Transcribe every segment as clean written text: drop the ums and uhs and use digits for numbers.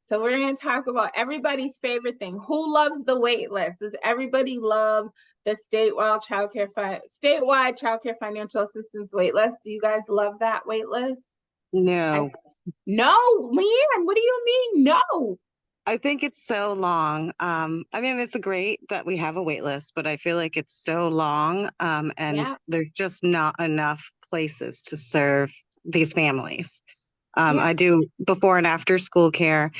So we're going to talk about everybody's favorite thing. Who loves the wait list? Does everybody love the statewide childcare financial assistance wait list? Do you guys love that wait list? No, No, Leanne, what do you mean? No. I think it's so long. I mean, it's great that we have a wait list, but I feel like it's so long, and Yeah. there's just not enough places to serve these families. Yeah. I do before and after school care,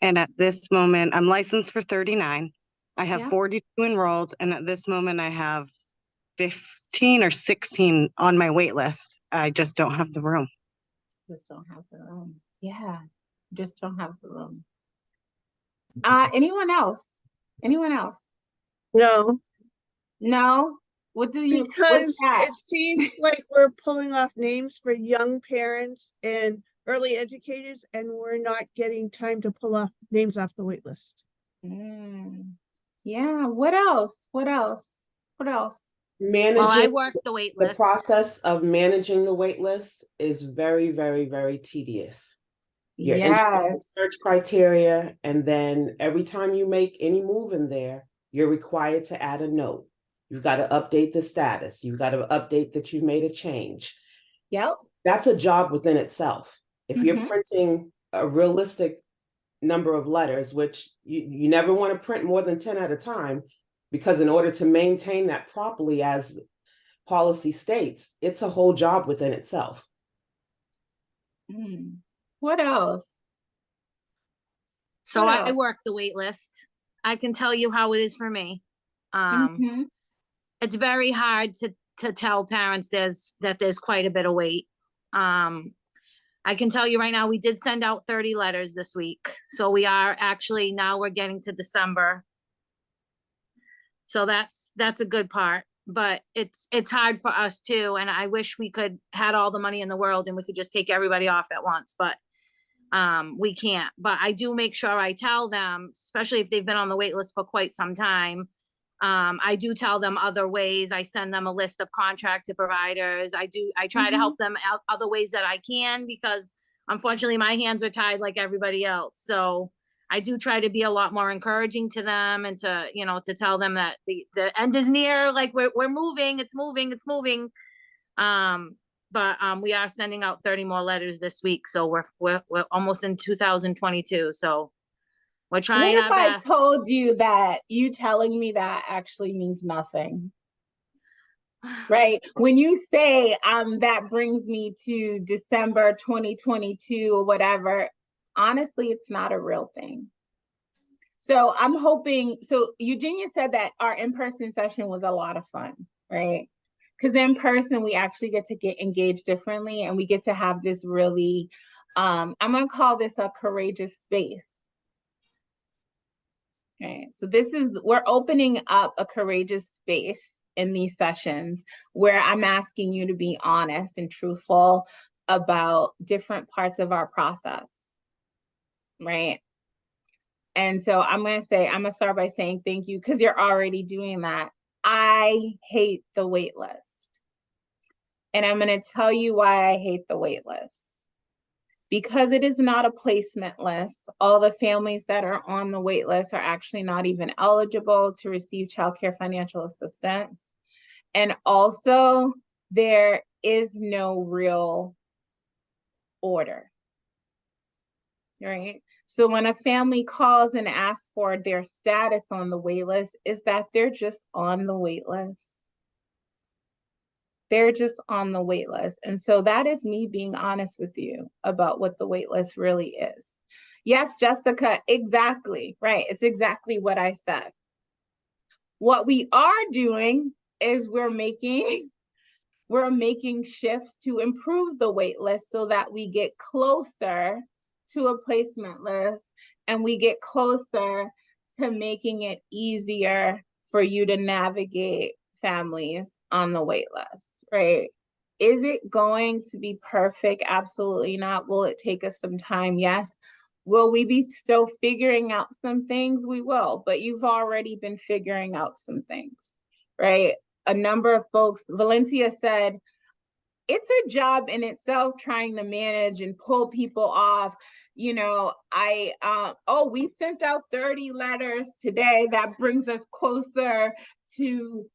and at this moment, I'm licensed for 39. I have Yeah. 42 enrolled, and at this moment, I have 15 or 16 on my wait list. I just don't have the room. Just don't have the room. Yeah. Just don't have the room. Anyone else? Anyone else? No, No? What's because that? it seems like we're pulling off names for young parents and early educators, and we're not getting time to pull off names off the wait list. Yeah. What else? What else? What else? Well, I Managing work the wait the list. process of managing the wait list is very, very, very tedious. You're entering Yes. search criteria, and then every time you make any move in there, you're required to add a note. You've got to update the status. You've got to update that you've made a change. Yep. That's a job within itself. If you're Mhm. printing a realistic number of letters, which you never want to print more than 10 at a time, because in order to maintain that properly as policy states, it's a whole job within itself. What else? So What I else? work the wait list. I can tell you how it is for me. It's very hard to tell parents that there's quite a bit of wait. I can tell you right now, we did send out 30 letters this week. So we are actually, now we're getting to December. So that's a good part, but it's hard for us too. And I wish we could had all the money in the world and we could just take everybody off at once, but we can't. But I do make sure I tell them, especially if they've been on the wait list for quite some time. I do tell them other ways. I send them a list of contracted providers. I try to help them out other ways that I can, because unfortunately my hands are tied like everybody else. So I do try to be a lot more encouraging to them and to tell them that the end is near, like we're moving, it's moving. But we are sending out 30 more letters this week. So we're almost in 2022. So we're trying What our if best. I told you that you telling me that actually means nothing? Right? When you say that brings me to December 2022 or whatever, honestly, it's not a real thing. So I'm hoping, so Eugenia said that our in-person session was a lot of fun, right? Because in person, we actually get to get engaged differently, and we get to have this really, I'm going to call this a courageous space. Okay, so we're opening up a courageous space in these sessions where I'm asking you to be honest and truthful about different parts of our process, right? And so I'm going to start by saying thank you, because you're already doing that. I hate the wait list. And I'm going to tell you why I hate the wait list. Because it is not a placement list. All the families that are on the wait list are actually not even eligible to receive child care financial assistance. And also, there is no real order, right? So when a family calls and asks for their status on the wait list, is that they're just on the wait list. They're just on the wait list. And so that is me being honest with you about what the wait list really is. Yes, Jessica, exactly, right. It's exactly what I said. What we are doing is we're making shifts to improve the wait list so that we get closer to a placement list, and we get closer to making it easier for you to navigate families on the wait list, right? Is it going to be perfect? Absolutely not. Will it take us some time? Yes. Will we be still figuring out some things? We will, but you've already been figuring out some things, right? A number of folks, Valencia said, it's a job in itself trying to manage and pull people off, you know, oh, we sent out 30 letters today. That brings us closer to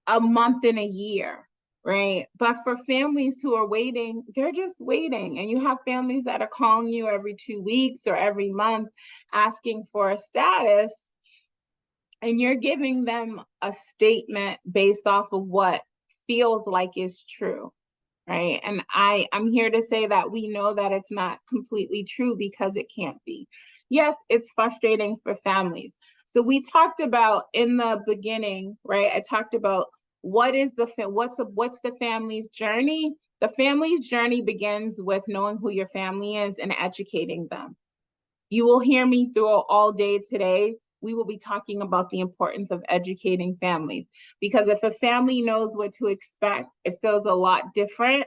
a month and a year, right? But for families who are waiting, they're just waiting. And you have families that are calling you every 2 weeks or every month asking for a status, and you're giving them a statement based off of what feels like is true, right? And I'm here to say that we know that it's not completely true because it can't be. Yes, it's frustrating for families. So we talked about in the beginning, right? I talked about what's the family's journey? The family's journey begins with knowing who your family is and educating them. You will hear me through all day today. We will be talking about the importance of educating families, because if a family knows what to expect, it feels a lot different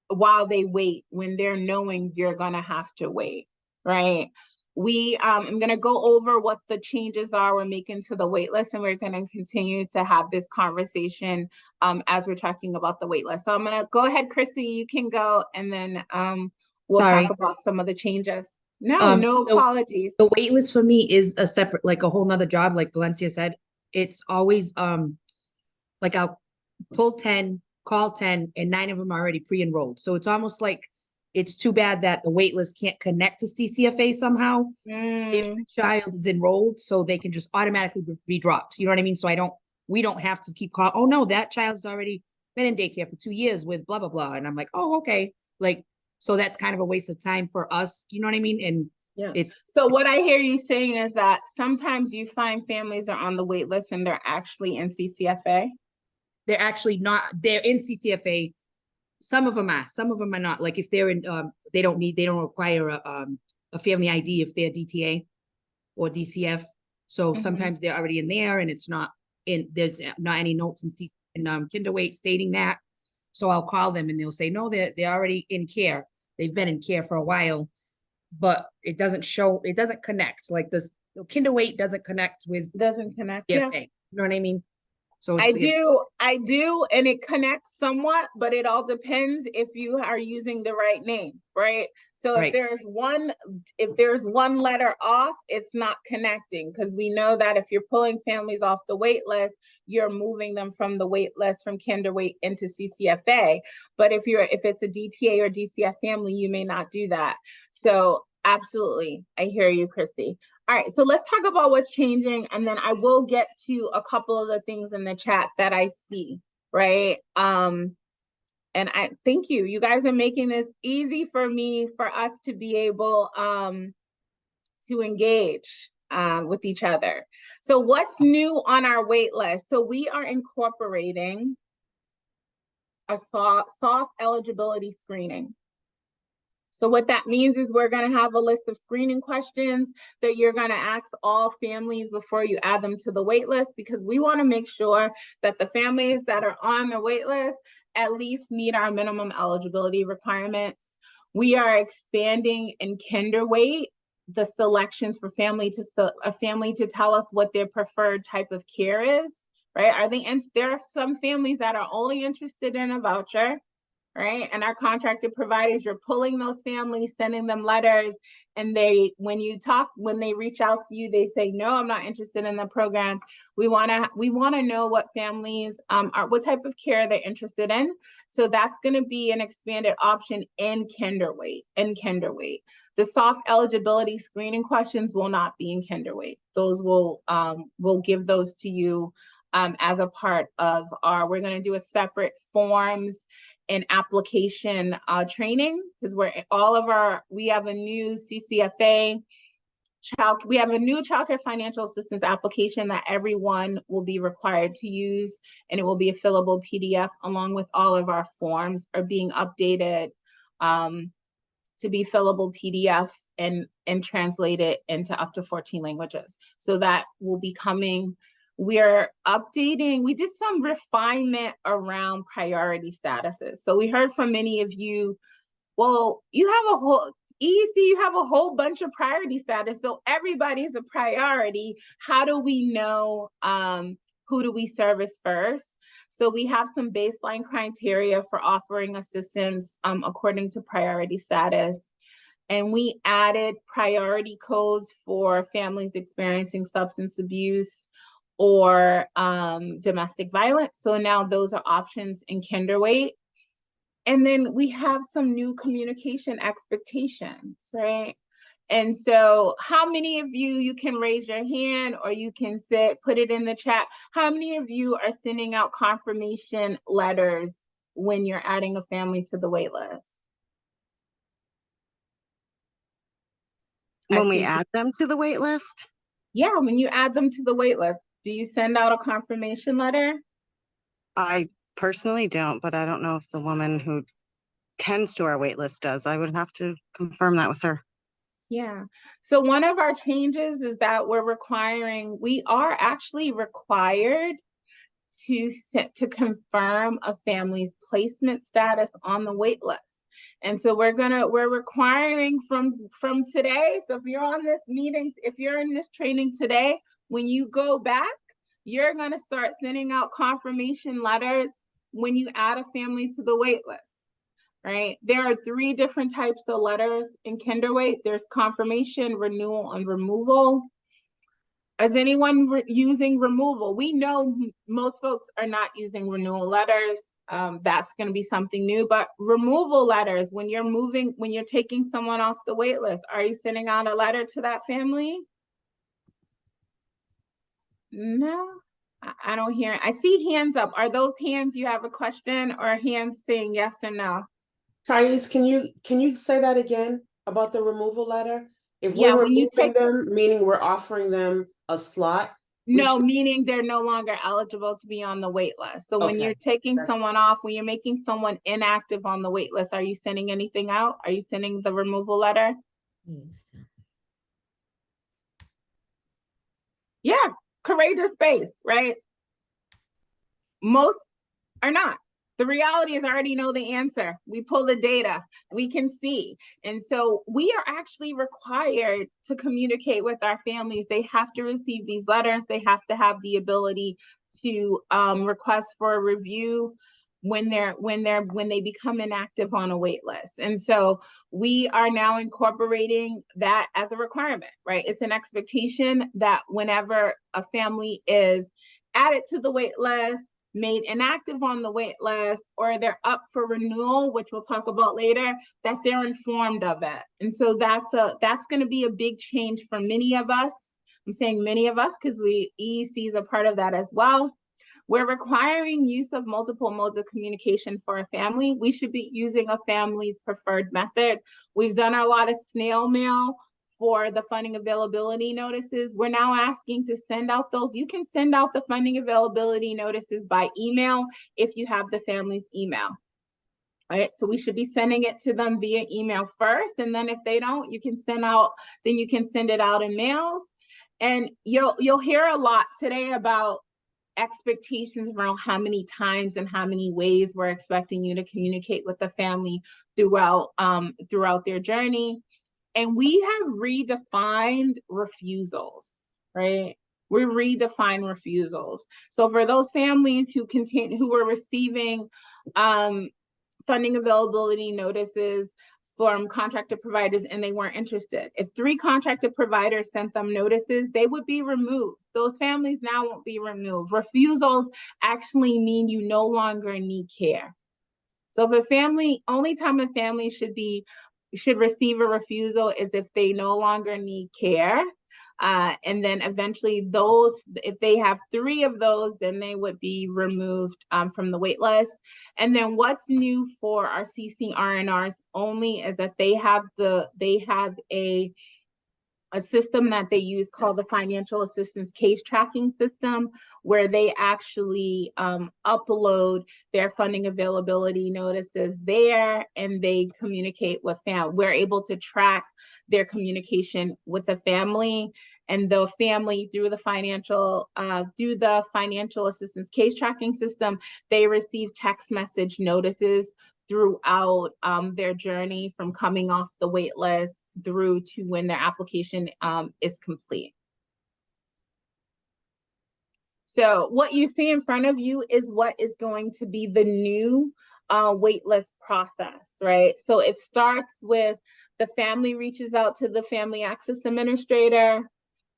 while they wait, when they're knowing you're gonna have to wait, right? I'm gonna go over what the changes are we're making to the wait list, and we're gonna continue to have this conversation as we're talking about the wait list. So I'm gonna go ahead, Chrissy, you can go, and then we'll Sorry. talk about some of the changes. No So apologies. the wait list for me is a separate, like a whole nother job, like Valencia said. It's always like I'll pull 10, call 10, and 9 of them are already pre-enrolled. So it's almost like it's too bad that the wait list can't connect to CCFA somehow if the child is enrolled, so they can just automatically be dropped. You know what I mean? So we don't have to keep calling, oh no, that child's already been in daycare for 2 years with blah, blah, blah. And I'm like, oh, okay. Like, so that's kind of a waste of time for us. You know what I mean? And Yeah. it's So what I hear you saying is that sometimes you find families are on the wait list and they're actually in CCFA. they're actually not, they're in CCFA. Some of them are not. Like if they're in, they don't require a family ID if they're DTA or DCF. So sometimes they're already in there and it's not there's not any notes in kinder wait stating that. So I'll call them and they'll say, no, they're already in care. They've been in care for a while, but it doesn't connect. Like this kinder wait doesn't connect with Doesn't connect. CFA. Yeah. You know what I mean? So I do, and it connects somewhat, but it all depends if you are using the right name, right? So Right. if there's one letter off, it's not connecting, because we know that if you're pulling families off the wait list, you're moving them from the wait list from kinder wait into CCFA. But if it's a DTA or DCF family, you may not do that. So absolutely, I hear you, Christy. All right, so let's talk about what's changing, and then I will get to a couple of the things in the chat that I see, right? And I thank you. You guys are making this easy for us to be able to engage with each other. So what's new on our wait list? So we are incorporating a soft eligibility screening. So what that means is we're going to have a list of screening questions that you're going to ask all families before you add them to the wait list, because we want to make sure that the families that are on the wait list at least meet our minimum eligibility requirements. We are expanding in kinder wait the selections for a family to tell us what their preferred type of care is, right? There are some families that are only interested in a voucher, right? And our contracted providers, you're pulling those families, sending them letters, and when they reach out to you, they say, no, I'm not interested in the program. We want to know what families what type of care they're interested in. So that's going to be an expanded option in kinder wait. The soft eligibility screening questions will not be in kinder wait. Those we'll give those to you as a part of we're going to do a separate forms and application training, because we have a new CCFA we have a new childcare financial assistance application that everyone will be required to use, and it will be a fillable PDF along with all of our forms are being updated to be fillable PDFs and translated into up to 14 languages. So that will be coming. We're updating, we did some refinement around priority statuses. So we heard from many of you, well, you have a whole bunch of priority status, so everybody's a priority. How do we know who do we service first? So we have some baseline criteria for offering assistance according to priority status. and we added priority codes for families experiencing substance abuse or domestic violence. So now those are options in Kinderweight. And then we have some new communication expectations, right? And so how many of you can raise your hand, or you can put it in the chat. How many of you are sending out confirmation letters when you're adding a family to the wait list? When we add them to the wait list? Yeah, when you add them to the wait list, do you send out a confirmation letter? I personally don't, but I don't know if the woman who tends to our wait list does. I would have to confirm that with her. Yeah. So one of our changes is that we are actually required to confirm a family's placement status on the wait list. And so we're requiring from today. So if you're on this meeting, if you're in this training today, when you go back, you're going to start sending out confirmation letters when you add a family to the wait list. Right? There are 3 different types of letters in Kinderweight. There's confirmation, renewal, and removal. Is anyone using removal? We know most folks are not using renewal letters. That's going to be something new, but removal letters, when you're taking someone off the wait list, are you sending out a letter to that family? No, I don't hear it. I see hands up. Are those hands you have a question, or hands saying yes or no? Thais, can you say that again about the removal letter? If Yeah, we're when you removing take them, meaning we're offering them a slot? No, meaning they're no longer eligible to be on the wait list. So when you're taking someone off, when you're making someone inactive on the wait list, are you sending anything out? Are you sending the removal letter? Yeah, courageous space, right? Most are not. The reality is I already know the answer. We pull the data, we can see. And so we are actually required to communicate with our families. They have to receive these letters. They have to have the ability to request for a review when they become inactive on a wait list. And so we are now incorporating that as a requirement, right? It's an expectation that whenever a family is added to the wait list, made inactive on the wait list, or they're up for renewal, which we'll talk about later, that they're informed of it. And so that's going to be a big change for many of us. I'm saying many of us because EEC is a part of that as well. We're requiring use of multiple modes of communication for a family. We should be using a family's preferred method. We've done a lot of snail mail for the funding availability notices. We're now asking to send out those. You can send out the funding availability notices by email if you have the family's email. All right, so we should be sending it to them via email first, and then if they don't, you can send it out in mails. And you'll hear a lot today about expectations around how many times and how many ways we're expecting you to communicate with the family throughout their journey. And we have redefined refusals, right? We redefine refusals. So for those families who were receiving funding availability notices from contracted providers and they weren't interested, if 3 contracted providers sent them notices, they would be removed. Those families now won't be removed. Refusals actually mean you no longer need care. So if only time a family should receive a refusal is if they no longer need care. And then eventually if they have 3 of those, then they would be removed from the wait list. And then what's new for our CCRNRs only is that they have a system that they use called the Financial Assistance Case Tracking System, where they actually upload their funding availability notices there, and they communicate with We're able to track their communication with the family, and the family through the Financial Assistance Case Tracking System, they receive text message notices throughout their journey from coming off the wait list through to when their application is complete. So what you see in front of you is what is going to be the new waitlist process, right? So it starts with The family reaches out to the family access administrator.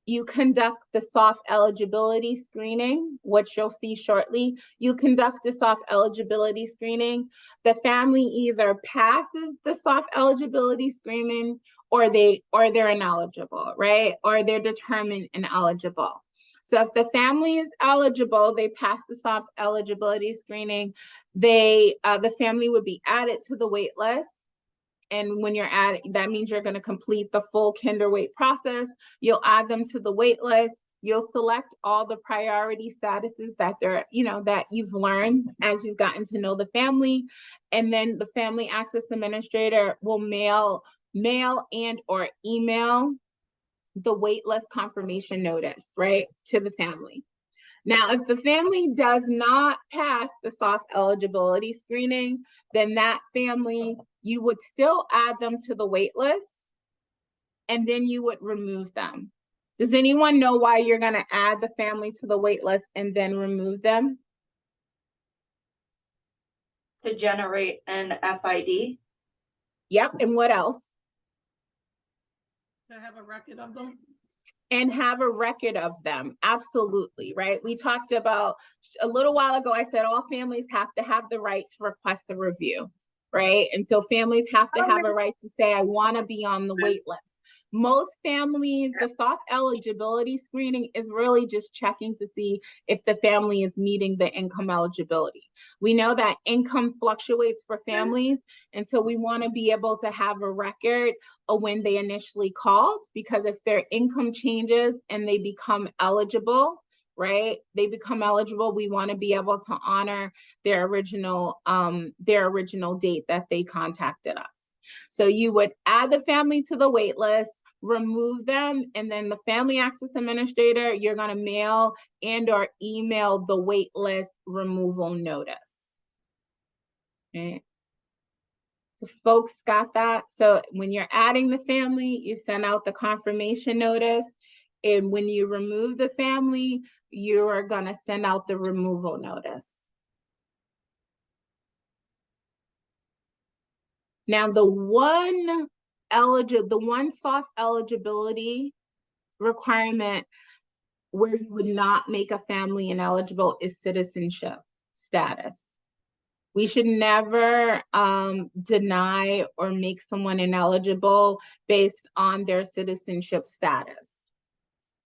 You conduct the soft eligibility screening, which you'll see shortly. You conduct the soft eligibility screening. The family either passes the soft eligibility screening or they're ineligible, right? Or they're determined ineligible. So if the family is eligible, they pass the soft eligibility screening, the family would be added to the wait list. And when you're adding, that means you're going to complete the full kinder wait process. You'll add them to the wait list. You'll select all the priority statuses that that you've learned as you've gotten to know the family. And then the family access administrator will mail and or email the wait list confirmation notice, right, to the family. Now, if the family does not pass the soft eligibility screening, then that family, you would still add them to the wait list, and then you would remove them. Does anyone know why you're going to add the family to the wait list and then remove them? To generate an FID. Yep, and what else? To have a record of them. And have a record of them. Absolutely, right? We talked about a little while ago, I said all families have to have the right to request a review, right? And so families have to have a right to say, I want to be on the wait list. Most families, the soft eligibility screening is really just checking to see if the family is meeting the income eligibility. We know that income fluctuates for families, and so we want to be able to have a record of when they initially called, because if their income changes and they become eligible, right? They become eligible, we want to be able to honor their original date that they contacted us. So you would add the family to the wait list, remove them, and then the family access administrator, you're going to mail and or email the wait list removal notice. Okay. So folks got that? So when you're adding the family, you send out the confirmation notice. And when you remove the family, you are going to send out the removal notice. Now, the one soft eligibility requirement where you would not make a family ineligible is citizenship status. We should never deny or make someone ineligible based on their citizenship status,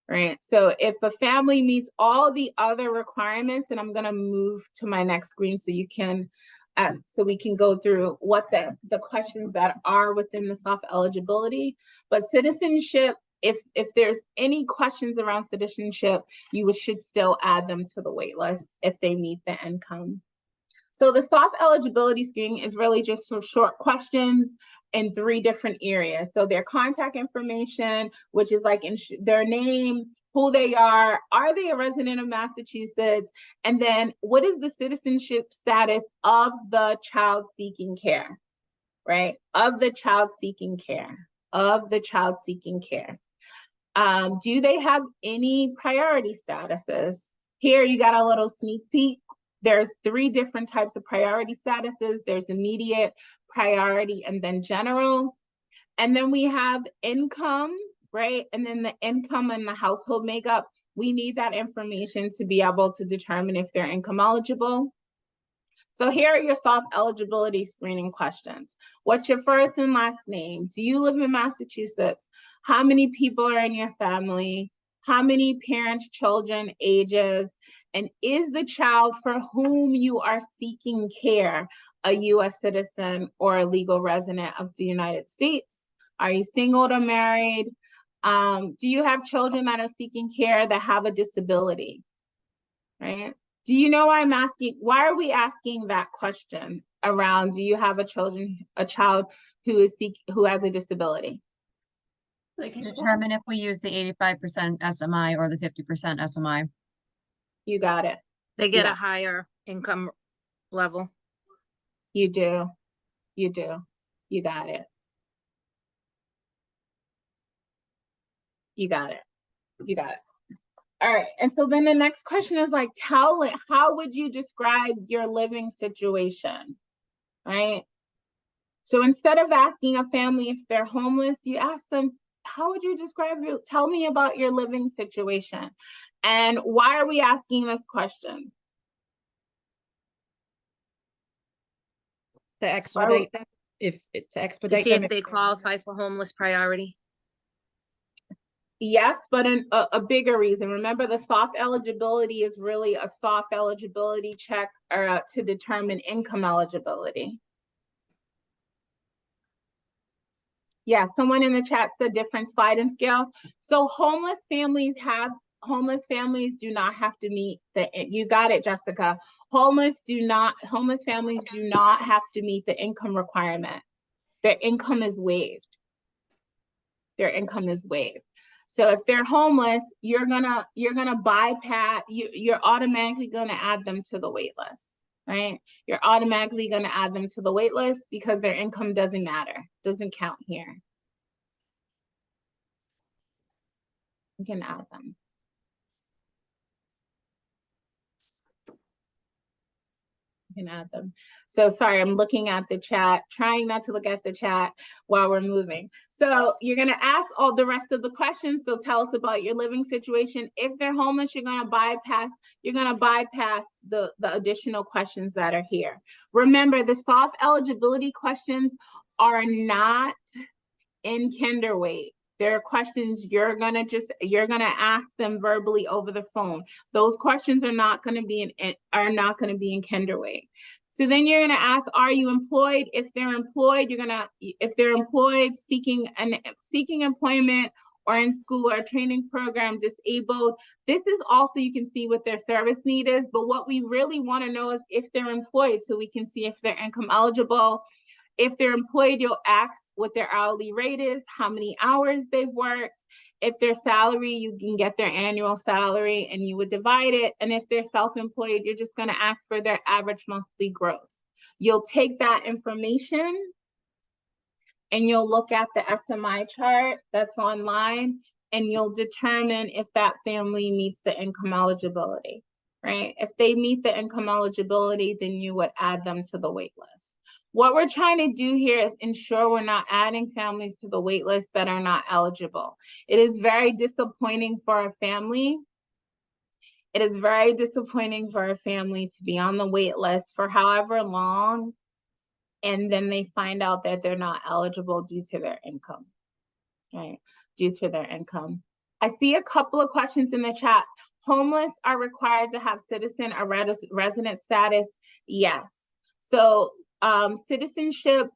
right? So if a family meets all the other requirements, and I'm going to move to my next screen so you can so we can go through what the questions that are within the soft eligibility. But citizenship, if there's any questions around citizenship, you should still add them to the wait list if they meet the income. So the soft eligibility screening is really just some short questions in 3 different areas. So their contact information, which is like their name, who they are they a resident of Massachusetts? And then what is the citizenship status of the child seeking care, right? Of the child seeking care. Do they have any priority statuses? Here you got a little sneak peek. There's 3 different types of priority statuses. There's immediate, priority, and then general. And then we have income, right? And then the income and the household makeup. We need that information to be able to determine if they're income eligible. So here are your soft eligibility screening questions. What's your first and last name? Do you live in Massachusetts? How many people are in your family? How many parents, children, ages? And is the child for whom you are seeking care a U.S. citizen or a legal resident of the United States? Are you single or married? Do you have children that are seeking care that have a disability, right? Do you know why I'm asking? Why are we asking that question around, do you have a child who has a disability? Determine if we use the 85% SMI or the 50% SMI. You got it. They get Yeah. a higher income level. You do. You do. You got it. You got it. You got it. All right. And so then the next question is like, how would you describe your living situation? Right? So instead of asking a family if they're homeless, you ask them, how would you describe tell me about your living situation? And why are we asking this question? To expedite them, to To expedite see them. if they qualify for homeless priority. Yes, but a bigger reason. Remember, the soft eligibility is really a soft eligibility check to determine income eligibility. Yeah, someone in the chat said different sliding scale. So homeless families do not have to meet you got it, Jessica. Homeless families do not have to meet the income requirement. Their income is waived. Their income is waived. So if they're homeless, you're gonna bypass, you're automatically gonna add them to the wait list, right? You're automatically gonna add them to the wait list because their income doesn't matter, doesn't count here. You can add them. You can add them. So sorry, I'm looking at the chat, trying not to look at the chat while we're moving. So you're gonna ask all the rest of the questions. So tell us about your living situation. If they're homeless, you're gonna bypass the additional questions that are here. Remember, the soft eligibility questions are not in kinder weight. There are questions you're gonna ask them verbally over the phone. Those questions are not gonna be in kinder weight. So then you're gonna ask, are you employed? If they're employed, if they're employed, seeking employment, or in school or training program, disabled. This is also, you can see what their service need is, but what we really want to know is if they're employed, so we can see if they're income eligible. If they're employed, you'll ask what their hourly rate is, how many hours they've worked. If they're salary, you can get their annual salary and you would divide it. And if they're self-employed, you're just going to ask for their average monthly gross. You'll take that information and you'll look at the SMI chart that's online and you'll determine if that family meets the income eligibility, right? If they meet the income eligibility, then you would add them to the wait list. What we're trying to do here is ensure we're not adding families to the wait list that are not eligible. It is very disappointing for a family. It is very disappointing for a family to be on the wait list for however long, and then they find out that they're not eligible due to their income, right? Due to their income. I see a couple of questions in the chat. Homeless are required to have citizen or resident status? Yes. So citizenship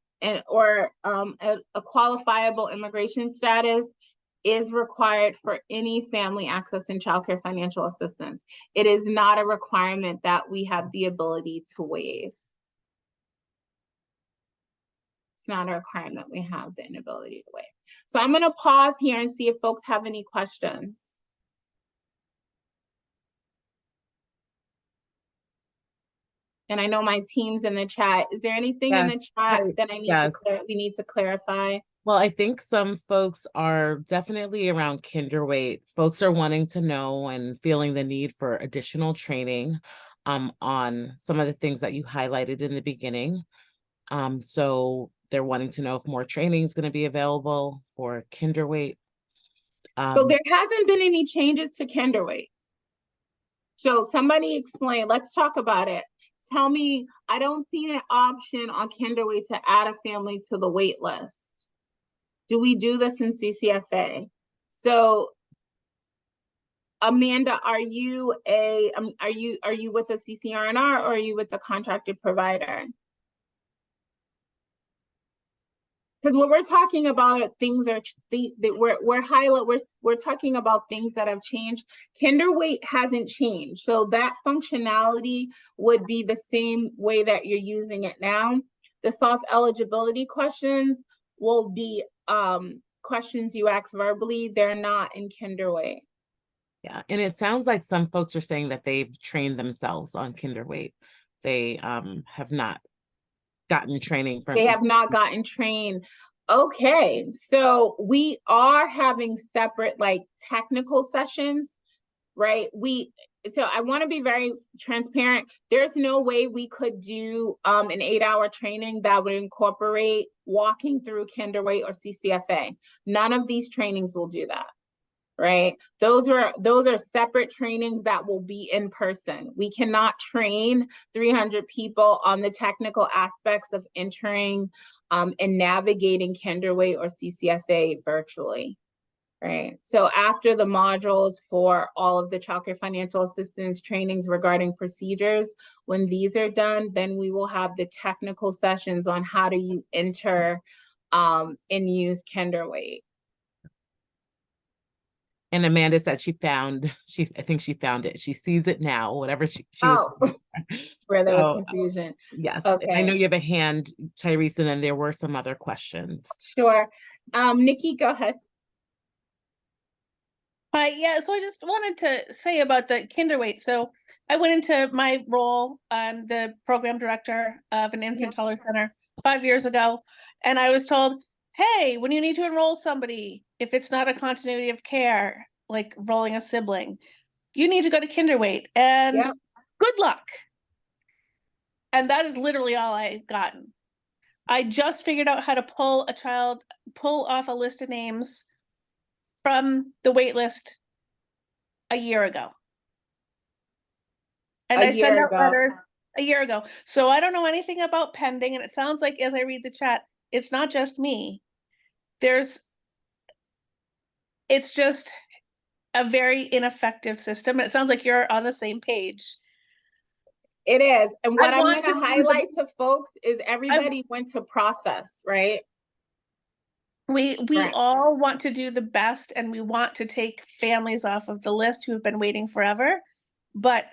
or a qualifiable immigration status is required for any family accessing childcare financial assistance. It is not a requirement that we have the ability to waive. It's not a requirement we have the inability to waive. So I'm going to pause here and see if folks have any questions. And I know my team's in the chat. Is there anything in the chat that we need to clarify? Well, I think some folks are definitely around kinder weight. Folks are wanting to know and feeling the need for additional training on some of the things that you highlighted in the beginning. So they're wanting to know if more training is going to be available for kinder weight. So there hasn't been any changes to kinder weight. So somebody explain, let's talk about it. Tell me, I don't see an option on kinder weight to add a family to the wait list. Do we do this in CCFA? So Amanda, are you with the CCRNR or are you with the contracted provider? Because what we're talking about, things are we're talking about things that have changed. Kinder weight hasn't changed, so that functionality would be the same way that you're using it now. The soft eligibility questions will be questions you ask verbally. They're not in kinder weight. Yeah, and it sounds like some folks are saying that they've trained themselves on kinder weight. They have not gotten training from. They have not gotten trained. Okay, so we are having separate like technical sessions, right? so I want to be very transparent. There's no way we could do an 8-hour training that would incorporate walking through Kinderweight or CCFA. None of these trainings will do that, right? Those are separate trainings that will be in person. We cannot train 300 people on the technical aspects of entering and navigating Kinderweight or CCFA virtually. Right. So after the modules for all of the childcare financial assistance trainings regarding procedures, when these are done, then we will have the technical sessions on how do you enter and use Kinderweight. And Amanda said I think she found it. She sees it now, whatever she Oh, where there was So, confusion. yes. And I know Okay, you have a hand, Tyrese, and then there were some other questions. sure. Nikki, go ahead. Hi, yeah, so I just wanted to say about the Kinderweight. So I went into my role, the program director of an infant toddler center 5 years ago, and I was told, hey, when you need to enroll somebody, if it's not a continuity of care, like enrolling a sibling, you need to go to Kinderweight, and Yep. good luck. And that is literally all I've gotten. I just figured out how to pull off a list of names from the wait list a year ago. And I sent out letters a year ago. So I don't know anything about pending. And it sounds like, as I read the chat, it's not just me. It's just a very ineffective system. And it sounds like you're on the same page. It is. And what I'm want going to highlight to folks is everybody went to process, right? We Right. all want to do the best, and we want to take families off of the list who have been waiting forever. But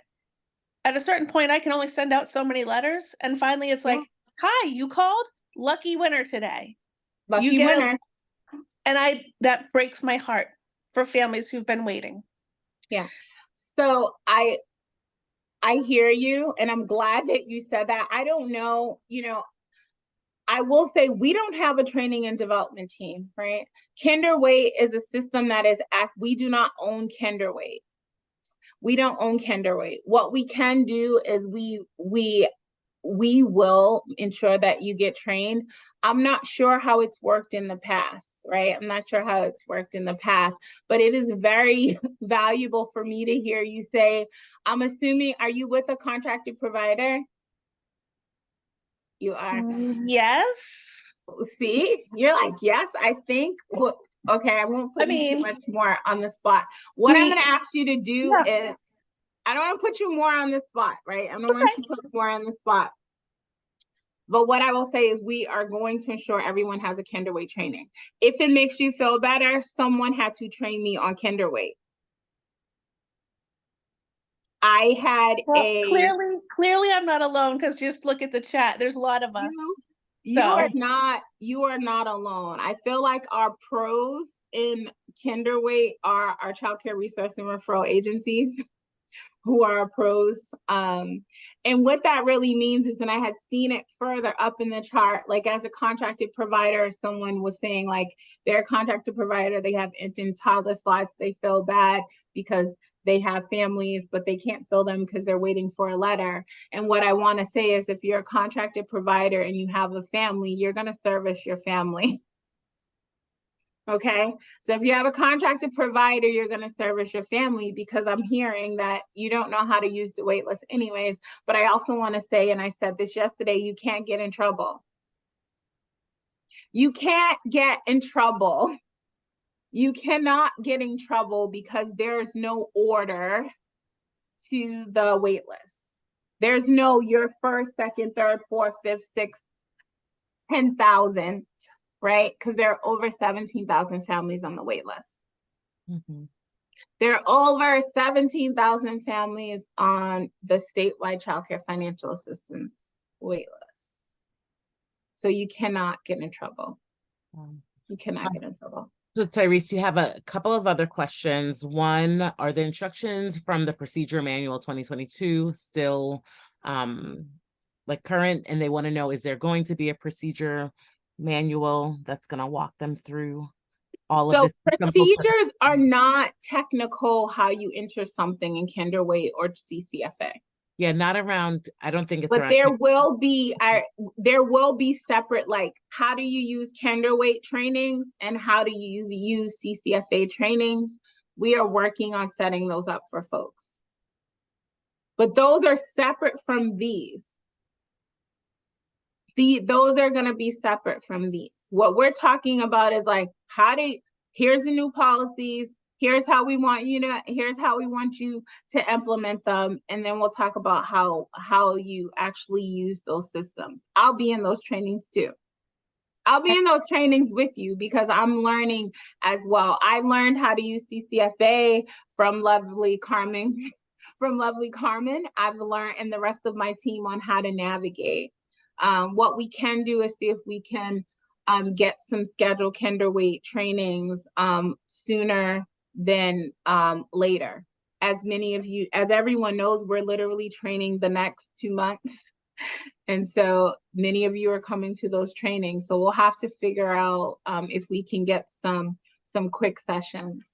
at a certain point, I can only send out so many letters. And finally, it's like, hi, you called? Lucky winner today. Lucky winner. And that breaks my heart for families who've been waiting. Yeah. So I hear you, and I'm glad that you said that. I don't know, I will say we don't have a training and development team, right? Kinderweight is a system that is we do not own Kinderweight. We don't own Kinderweight. What we can do is we will ensure that you get trained. I'm not sure how it's worked in the past, right? I'm not sure how it's worked in the past, but it is very valuable for me to hear you say, I'm assuming, are you with a contracted provider? You are. Yes. See, you're like, yes, I think. Okay, I won't put you too much more on the spot. What I'm going to ask you to do is, I don't want to put you more on the spot, right? I don't want you to put more on the spot. But what I will say is we are going to ensure everyone has a Kinderweight training. If it makes you feel better, someone had to train me on Kinderweight. I had clearly I'm not alone, because just look at the chat. There's a lot of us. You are not alone. I feel like our pros in Kinderweight are our child care resource and referral agencies who are pros. And what that really means is, and I had seen it further up in the chart, like as a contracted provider, someone was saying like they're a contracted provider, they have infant toddler slots, they feel bad because they have families, but they can't fill them because they're waiting for a letter. And what I want to say is if you're a contracted provider and you have a family, you're going to service your family. Okay. So if you have a contracted provider, you're going to service your family, because I'm hearing that you don't know how to use the waitlist anyways. But I also want to say, and I said this yesterday, you can't get in trouble. You can't get in trouble. You cannot get in trouble because there's no order to the wait list. There's no your first, second, third, fourth, fifth, sixth, 10,000, right? Because there are over 17,000 families on the wait list. Mm-hmm. There are over 17,000 families on the statewide childcare financial assistance wait list. So you cannot get in trouble. You cannot get in trouble. So Tyrese, you have a couple of other questions. One, are the instructions from the procedure manual 2022 still like current? And they want to know, is there going to be a procedure manual that's going to walk them through all of So the simple procedures are not technical how you enter something in Kinderweight or CCFA. Yeah, not around, I don't think it's But around. there will be separate, like, how do you use Kinderweight trainings and how do you use CCFA trainings? We are working on setting those up for folks. But those are separate from these. Those are going to be separate from these. What we're talking about is like, here's the new policies. Here's how we want you to implement them. And then we'll talk about how you actually use those systems. I'll be in those trainings too. I'll be in those trainings with you because I'm learning as well. I learned how to use CCFA from lovely Carmen. I've learned, and the rest of my team, on how to navigate. What we can do is see if we can get some scheduled Kinderweight trainings sooner than later. As everyone knows, we're literally training the next 2 months. And so many of you are coming to those trainings. So we'll have to figure out if we can get some quick sessions.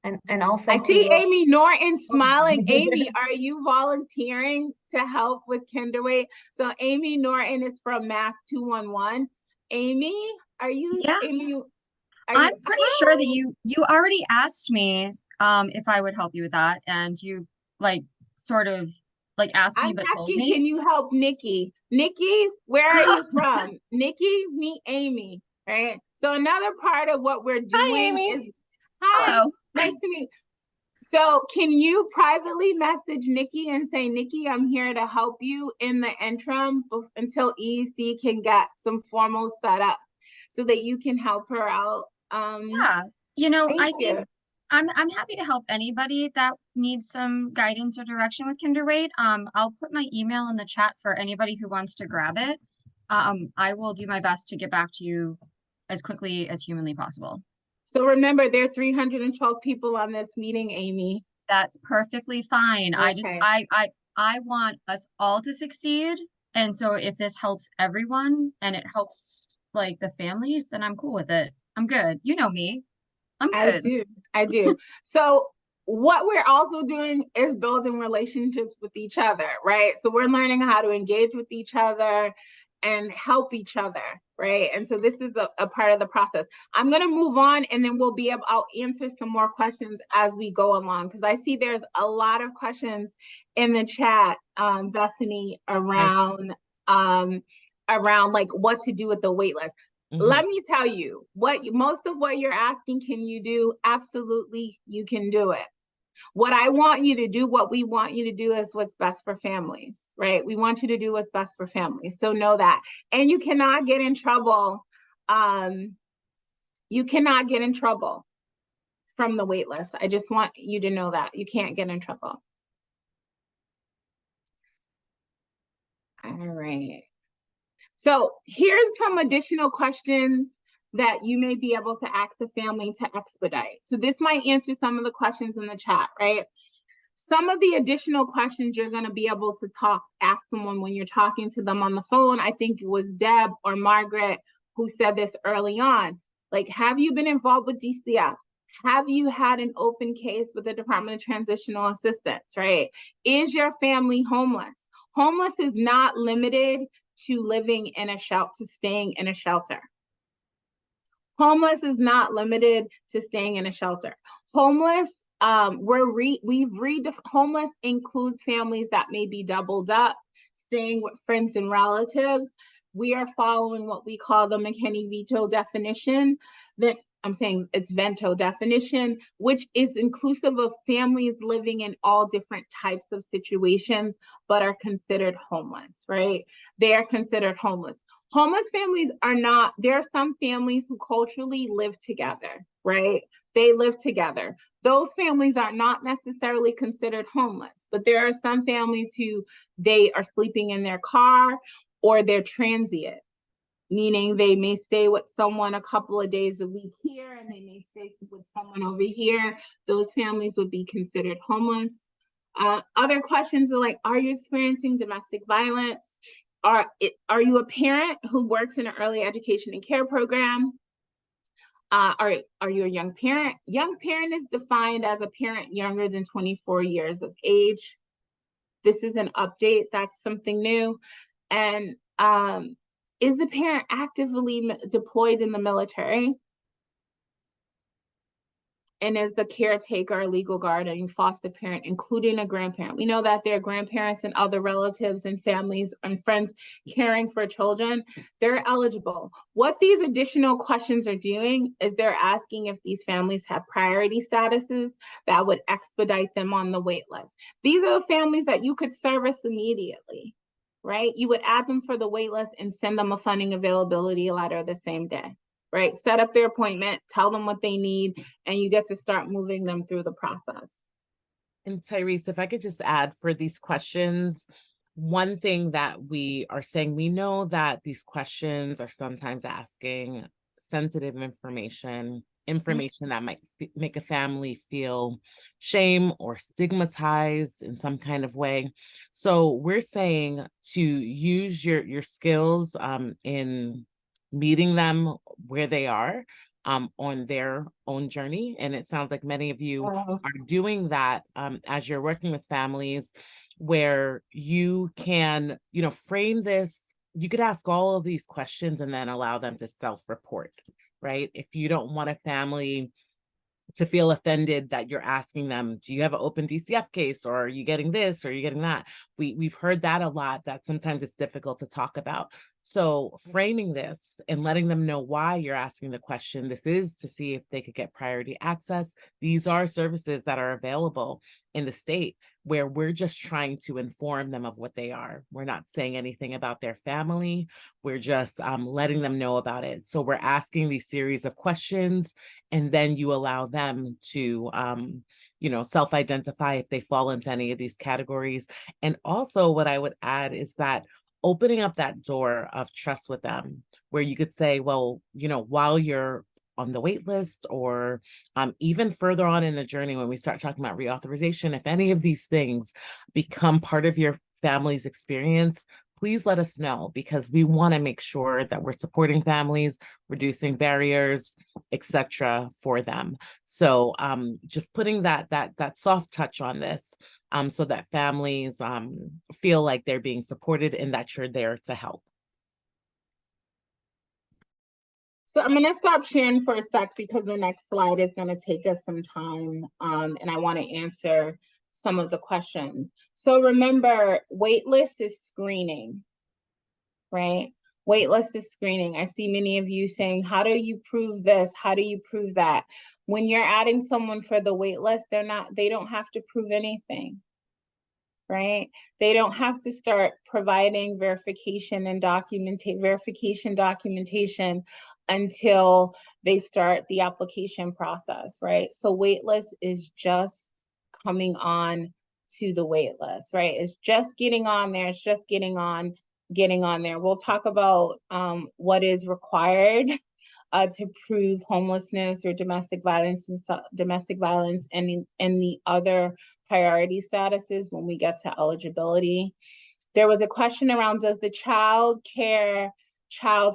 And also I see Amy Norton smiling. Amy, are you volunteering to help with Kinderweight? So Amy Norton is from Mass 211. Amy, are you? Yeah. Amy, I'm pretty sure that you already asked me if I would help you with that, and you sort of asked me I'm but told asking, me. can you help Nikki? Nikki, where are you from? Nikki, meet Amy, right? So another part of what we're doing is, hi, Hello. nice to meet you. So can you privately message Nikki and say, Nikki, I'm here to help you in the interim until EEC can get some formal set up so that you can help her out? Yeah, I think I'm happy to help anybody that needs some guidance or direction with Kinderweight. I'll put my email in the chat for anybody who wants to grab it. I will do my best to get back to you as quickly as humanly possible. So remember, there are 312 people on this meeting, Amy. That's perfectly fine. Okay. I want us all to succeed. And so if this helps everyone and it helps the families, then I'm cool with it. I'm good. You know me. I'm good. I do. So what we're also doing is building relationships with each other, right? So we're learning how to engage with each other and help each other, right? And so this is a part of the process. I'm going to move on and then I'll answer some more questions as we go along, because I see there's a lot of questions in the chat, Bethany, around like what to do with the wait list. Let me tell you, most of what you're asking, can you do? Absolutely, you can do it. What we want you to do is what's best for families, right? We want you to do what's best for families. So know that. And you cannot get in trouble. You cannot get in trouble from the wait list. I just want you to know that. You can't get in trouble. All right. So here's some additional questions that you may be able to ask the family to expedite. So this might answer some of the questions in the chat, right? Some of the additional questions you're going to be able to ask someone when you're talking to them on the phone. I think it was Deb or Margaret who said this early on. Like, have you been involved with DCF? Have you had an open case with the Department of Transitional Assistance, right? Is your family homeless? Homeless is not limited to living in a shelter, to staying in a shelter. Homeless is not limited to staying in a shelter. Homeless, homeless includes families that may be doubled up, staying with friends and relatives. We are following what we call the McKinney-Vento definition. I'm saying it's Vento definition, which is inclusive of families living in all different types of situations, but are considered homeless, right? They are considered homeless. Homeless families are not, there are some families who culturally live together, right? They live together. Those families are not necessarily considered homeless, but there are some families who they are sleeping in their car or they're transient, meaning they may stay with someone a couple of days a week here and they may stay with someone over here. Those families would be considered homeless. Other questions are like, are you experiencing domestic violence? Are you a parent who works in an early education and care program? Are you a young parent? Young parent is defined as a parent younger than 24 years of age. This is an update. That's something new. And is the parent actively deployed in the military? And is the caretaker, legal guardian, foster parent, including a grandparent? We know that there are grandparents and other relatives and families and friends caring for children. They're eligible. What these additional questions are doing is they're asking if these families have priority statuses that would expedite them on the wait list. These are the families that you could service immediately, right? You would add them for the wait list and send them a funding availability letter the same day. Right? Set up their appointment, tell them what they need, and you get to start moving them through the process. And Tyrese, if I could just add for these questions, one thing that we are saying, we know that these questions are sometimes asking sensitive information that might make a family feel shame or stigmatized in some kind of way. So we're saying to use your skills in meeting them where they are on their own journey. And it sounds like many of you are doing that as you're working with families where you can, frame this. You could ask all of these questions and then allow them to self-report, right? If you don't want a family to feel offended that you're asking them, do you have an open DCF case, or are you getting this, or are you getting that? We've heard that a lot, that sometimes it's difficult to talk about. So framing this and letting them know why you're asking the question, this is to see if they could get priority access. These are services that are available in the state where we're just trying to inform them of what they are. We're not saying anything about their family. We're just letting them know about it. So we're asking these series of questions, and then you allow them to, self-identify if they fall into any of these categories. And also what I would add is that opening up that door of trust with them, where you could say, well, while you're on the wait list, or even further on in the journey, when we start talking about reauthorization, if any of these things become part of your family's experience, please let us know, because we want to make sure that we're supporting families, reducing barriers, etc., for them. So just putting that soft touch on this, so that families feel like they're being supported and that you're there to help. So I'm going to stop sharing for a sec, because the next slide is going to take us some time, and I want to answer some of the questions. So remember, waitlist is screening, right? Waitlist is screening. I see many of you saying, how do you prove this? How do you prove that? When you're adding someone for the waitlist, they don't have to prove anything, right? They don't have to start providing verification documentation until they start the application process, right? So waitlist is just coming on to the waitlist, right? It's just getting on there. It's just getting on there. We'll talk about what is required to prove homelessness or domestic violence and the other priority statuses when we get to eligibility. There was a question around, does the child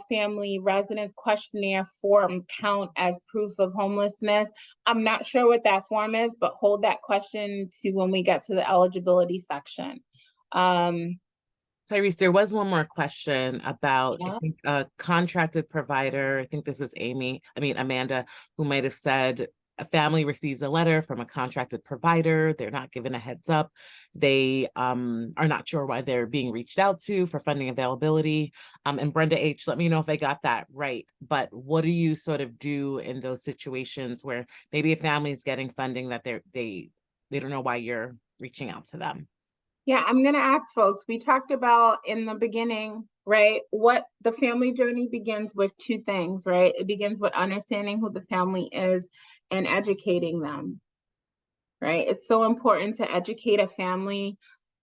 family residence questionnaire form count as proof of homelessness? I'm not sure what that form is, but hold that question to when we get to the eligibility section. Tyrese, there was one more question about, I think, a contracted provider. I think this is Amanda, who might have said a family receives a letter from a contracted provider. They're not given a heads up. They are not sure why they're being reached out to for funding availability. And Brenda H., let me know if I got that right. But what do you sort of do in those situations where maybe a family is getting funding that they don't know why you're reaching out to them? Yeah, I'm going to ask folks, we talked about in the beginning, right? What the family journey begins with two things, right? It begins with understanding who the family is and educating them, right? It's so important to educate a family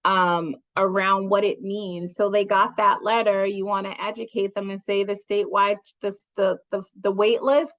around what it means. So they got that letter, you want to educate them and say the statewide, the wait list,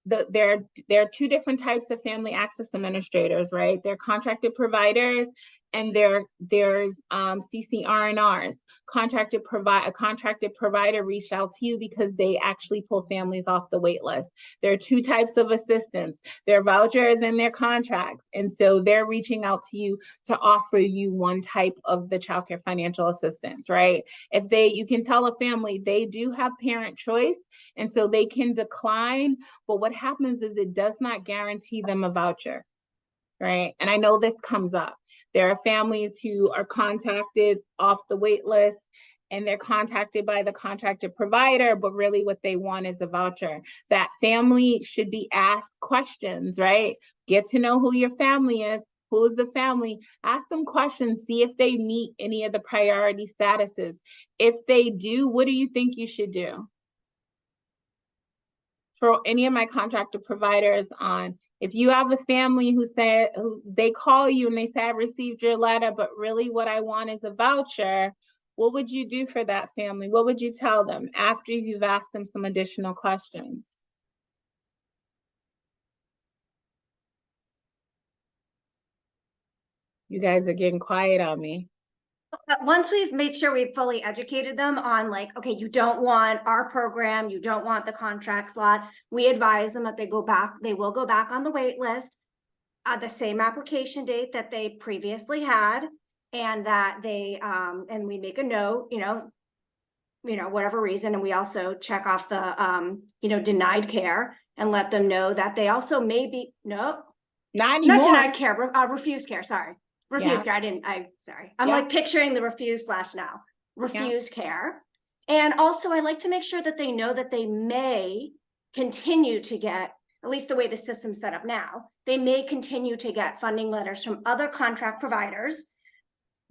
there are two different types of family access administrators, right? They're contracted providers and there's CCRNRs, a contracted provider reached out to you because they actually pull families off the wait list. There are two types of assistance. There are vouchers and their contracts. And so they're reaching out to you to offer you one type of the childcare financial assistance, right? You can tell a family they do have parent choice, and so they can decline, but what happens is it does not guarantee them a voucher, right? And I know this comes up. There are families who are contacted off the wait list and they're contacted by the contracted provider, but really what they want is a voucher. That family should be asked questions, right? Get to know who your family is. Who's the family? Ask them questions, see if they meet any of the priority statuses. If they do, what do you think you should do? For any of my contracted providers if you have a family who they call you and they say, I received your letter, but really what I want is a voucher, what would you do for that family? What would you tell them after you've asked them some additional questions? You guys are getting quiet on me. But once we've made sure we've fully educated them on like, okay, you don't want our program, you don't want the contract slot, we advise them that they will go back on the wait list at the same application date that they previously had, and that they and we make a note, whatever reason, and we also check off the denied care and let them know that they also may be not denied care, refused care, sorry. Refused care. I'm like picturing the refused care. And also I like to make sure that they know that they may continue to get, at least the way the system's set up now, they may continue to get funding letters from other contract providers,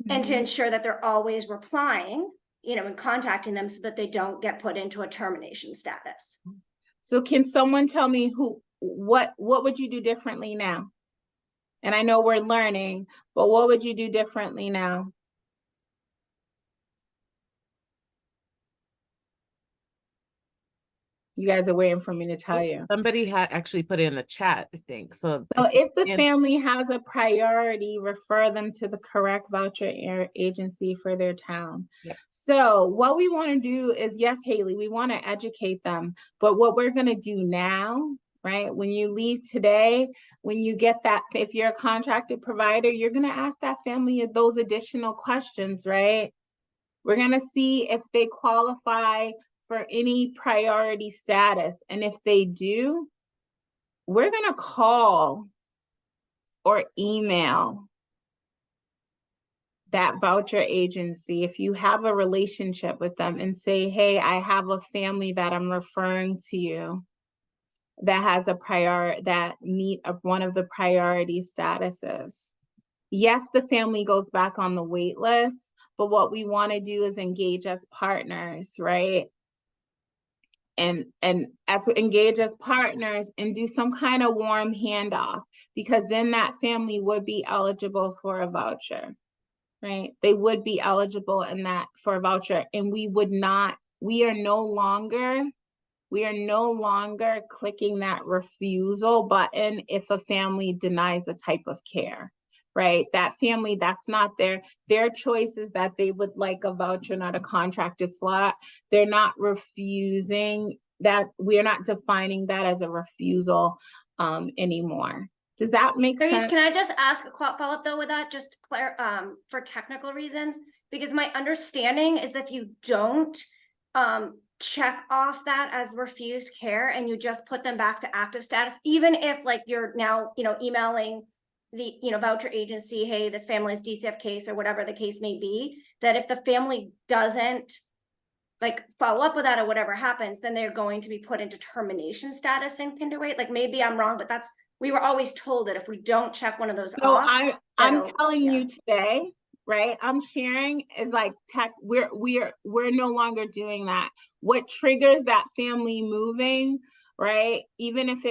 and to ensure that they're always replying, and contacting them so that they don't get put into a termination status. So can someone tell me what would you do differently now? And I know we're learning, but what would you do differently now? You guys are waiting for me to tell you. Somebody had actually put it in the chat, I think. So if the family has a priority, refer them to the correct voucher agency for their town. Yep. So what we want to do is, yes, Haley, we want to educate them, but what we're going to do now, right? When you leave today, when you get that, if you're a contracted provider, you're going to ask that family those additional questions, right? We're going to see if they qualify for any priority status. And if they do, we're going to call or email that voucher agency if you have a relationship with them and say, hey, I have a family that I'm referring to you that has that meet one of the priority statuses. Yes, the family goes back on the wait list, but what we want to do is engage as partners, right? And engage as partners and do some kind of warm handoff, because then that family would be eligible for a voucher, right? They would be eligible for a voucher, and we are no longer clicking that refusal button if a family denies a type of care, right? That family, that's not their choice is that they would like a voucher, not a contracted slot. They're not refusing that. We are not defining that as a refusal anymore. Does that make sense? Can I just ask a follow-up though with that, just for technical reasons? Because my understanding is that if you don't check off that as refused care and you just put them back to active status, even if like you're now, emailing the, voucher agency, hey, this family is DCF case or whatever the case may be, that if the family doesn't like follow up with that or whatever happens, then they're going to be put into termination status in Kinderweight. Like maybe I'm wrong, but we were always told that if we don't check one of those off. I'm telling you today, right? I'm sharing is like we're no longer doing that. What triggers that family moving, right? Even if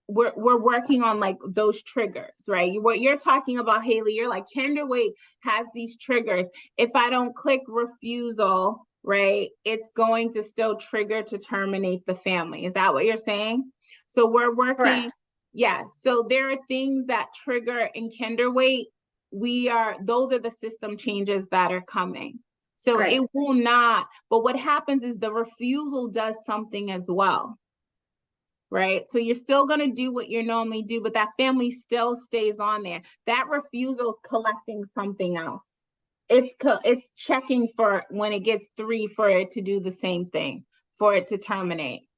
we're working on like those triggers, right? What you're talking about, Haley, you're like Kinderweight has these triggers. If I don't click refusal, right, it's going to still trigger to terminate the family. Is that what you're saying? So we're working. Correct. Yes. So there are things that trigger in Kinderweight those are the system changes that are coming. So Right. it will not, but what happens is the refusal does something as well. Right? So you're still going to do what you normally do, but that family still stays on there. That refusal is collecting something else. It's checking for when it gets 3 for it to do the same thing, for it to terminate.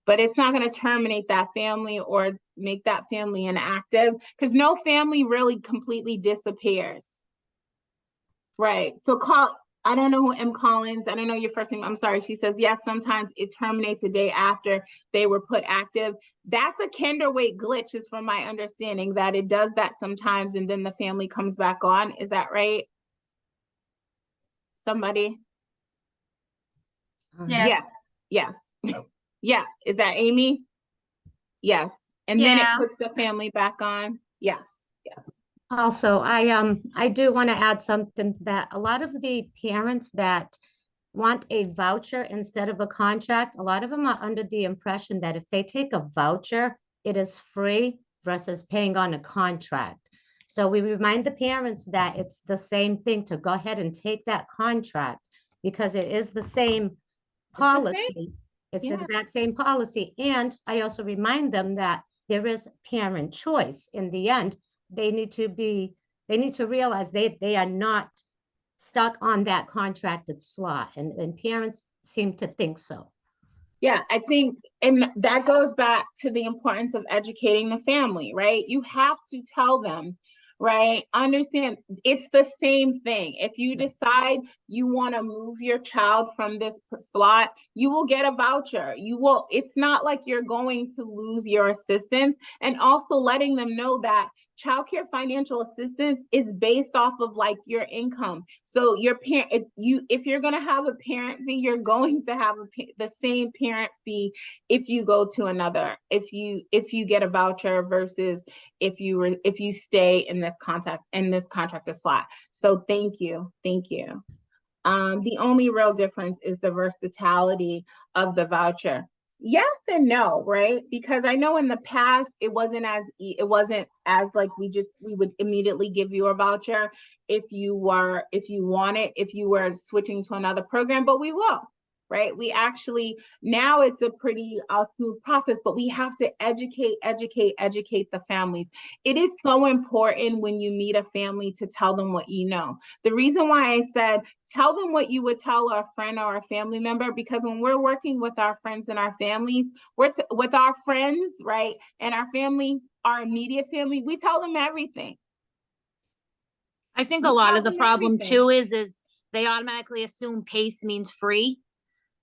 But it's not going to terminate that family or make that family inactive, because no family really completely disappears. Right. So I don't know who M. Collins, I don't know your first name. I'm sorry. She says, yes, sometimes it terminates a day after they were put active. That's a Kinderweight glitch, is from my understanding, that it does that sometimes and then the family comes back on. Is that right? Somebody? Yes. Yes. Yeah. Is that Amy? Yes. And then it Yeah. puts the family back on. Yes. Yes. Also, I do want to add something, that a lot of the parents that want a voucher instead of a contract, a lot of them are under the impression that if they take a voucher, it is free versus paying on a contract. So we remind the parents that it's the same thing to go ahead and take that contract, because it is the same policy. It's the Yeah. exact same policy. And I also remind them that there is parent choice. In the end, they need to realize they are not stuck on that contracted slot, and parents seem to think so. Yeah, I think, and that goes back to the importance of educating the family, right? You have to tell them, right? Understand, it's the same thing. If you decide you want to move your child from this slot, you will get a voucher. It's not like you're going to lose your assistance. And also letting them know that childcare financial assistance is based off of like your income. So your parent, if you're going to have a parent fee, you're going to have the same parent fee if you go to another, if you get a voucher versus if you stay in this contracted slot. So thank you. The only real difference is the versatility of the voucher. Yes and no, right? Because I know in the past it wasn't as like we would immediately give you a voucher if you were switching to another program, but we will. Right? We actually, now it's a pretty smooth process, but we have to educate the families. It is so important when you meet a family to tell them what you know. The reason why I said tell them what you would tell a friend or a family member, because when we're working with our friends and our families, with our friends, right, and our family, our immediate family, we tell them everything. I think a lot of the problem too is they automatically assume PACE means free.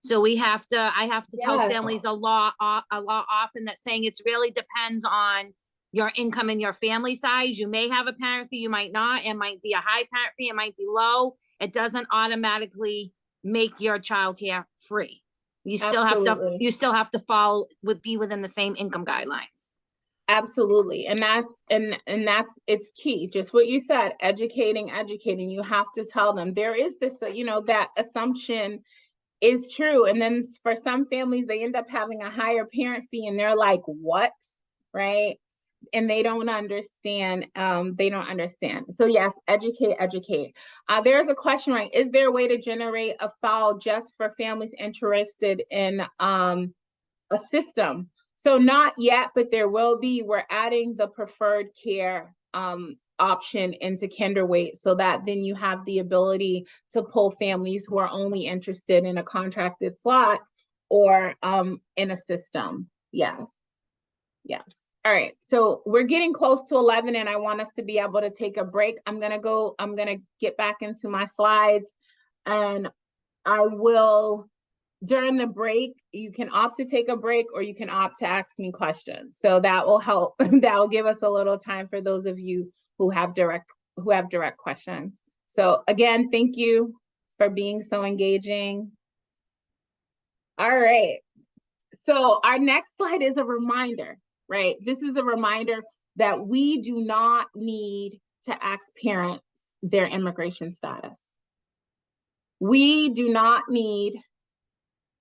So I have to tell families a lot often that saying it really depends on your income and your family size. You may have a parent fee, you might not. It might be a high parent fee, it might be low. It doesn't automatically make your childcare free. You still have to be within the same income guidelines. Absolutely. And that's it's key. Just what you said, educating. You have to tell them there is this, that assumption is true. And then for some families, they end up having a higher parent fee and they're like, what? Right? And they don't understand. So yes, educate. There's a question, right? Is there a way to generate a file just for families interested in a system? So not yet, but there will be. We're adding the preferred care option into Kinderweight, so that then you have the ability to pull families who are only interested in a contracted slot or in a system. Yes. All right, so we're getting close to 11 and I want us to be able to take a break. I'm gonna get back into my slides, and I will, during the break, you can opt to take a break or you can opt to ask me questions. So that will help. That will give us a little time for those of you who have direct questions. So again, thank you for being so engaging. All right. So our next slide is a reminder, right? This is a reminder that we do not need to ask parents their immigration status. We do not need,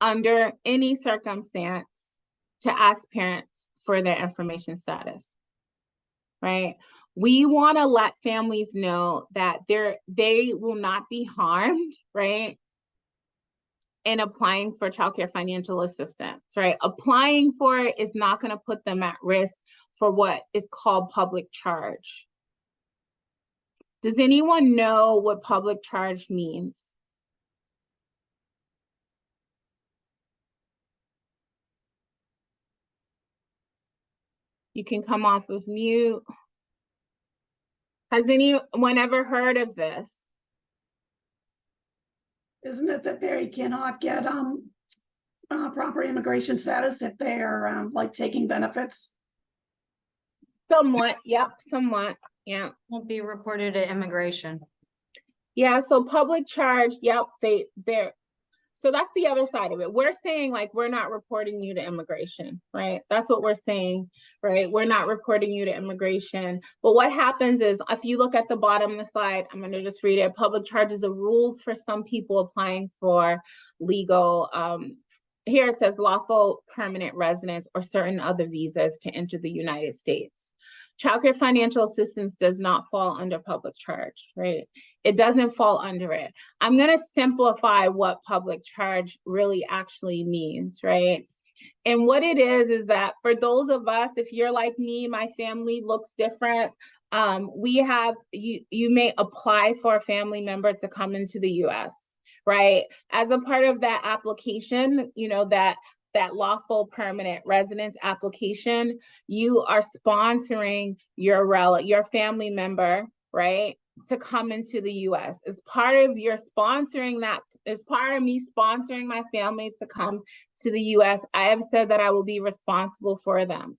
under any circumstance, to ask parents for their information status, right? We want to let families know that they will not be harmed, right, in applying for childcare financial assistance, right? Applying for it is not going to put them at risk for what is called public charge. Does anyone know what public charge means? You can come off of mute. Has anyone ever heard of this? Isn't it that they cannot get proper immigration status if they are like taking benefits? Somewhat, yep, somewhat, yeah. Will be reported to immigration. Yeah, so public charge, yep, they're so that's the other side of it. We're saying like we're not reporting you to immigration, right? That's what we're saying, right? We're not reporting you to immigration. But what happens is if you look at the bottom of the slide, I'm going to just read it. Public charges are rules for some people applying for legal, here it says lawful permanent residence or certain other visas to enter the United States. Childcare financial assistance does not fall under public charge, right? It doesn't fall under it. I'm going to simplify what public charge really actually means, right? And what it is that for those of us, if you're like me, my family looks different. We have, you may apply for a family member to come into the US, right? As a part of that application, you know, that lawful permanent residence application, you are sponsoring your family member, right, to come into the US. As part of your sponsoring that, as part of me sponsoring my family to come to the US, I have said that I will be responsible for them.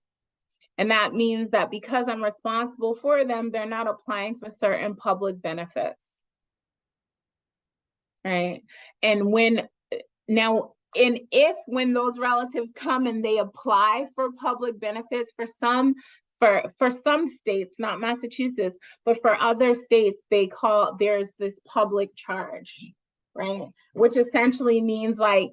And that means that because I'm responsible for them, they're not applying for certain public benefits, right? And when those relatives come and they apply for public benefits for some states, not Massachusetts, but for other states, there's this public charge, right? Which essentially means like,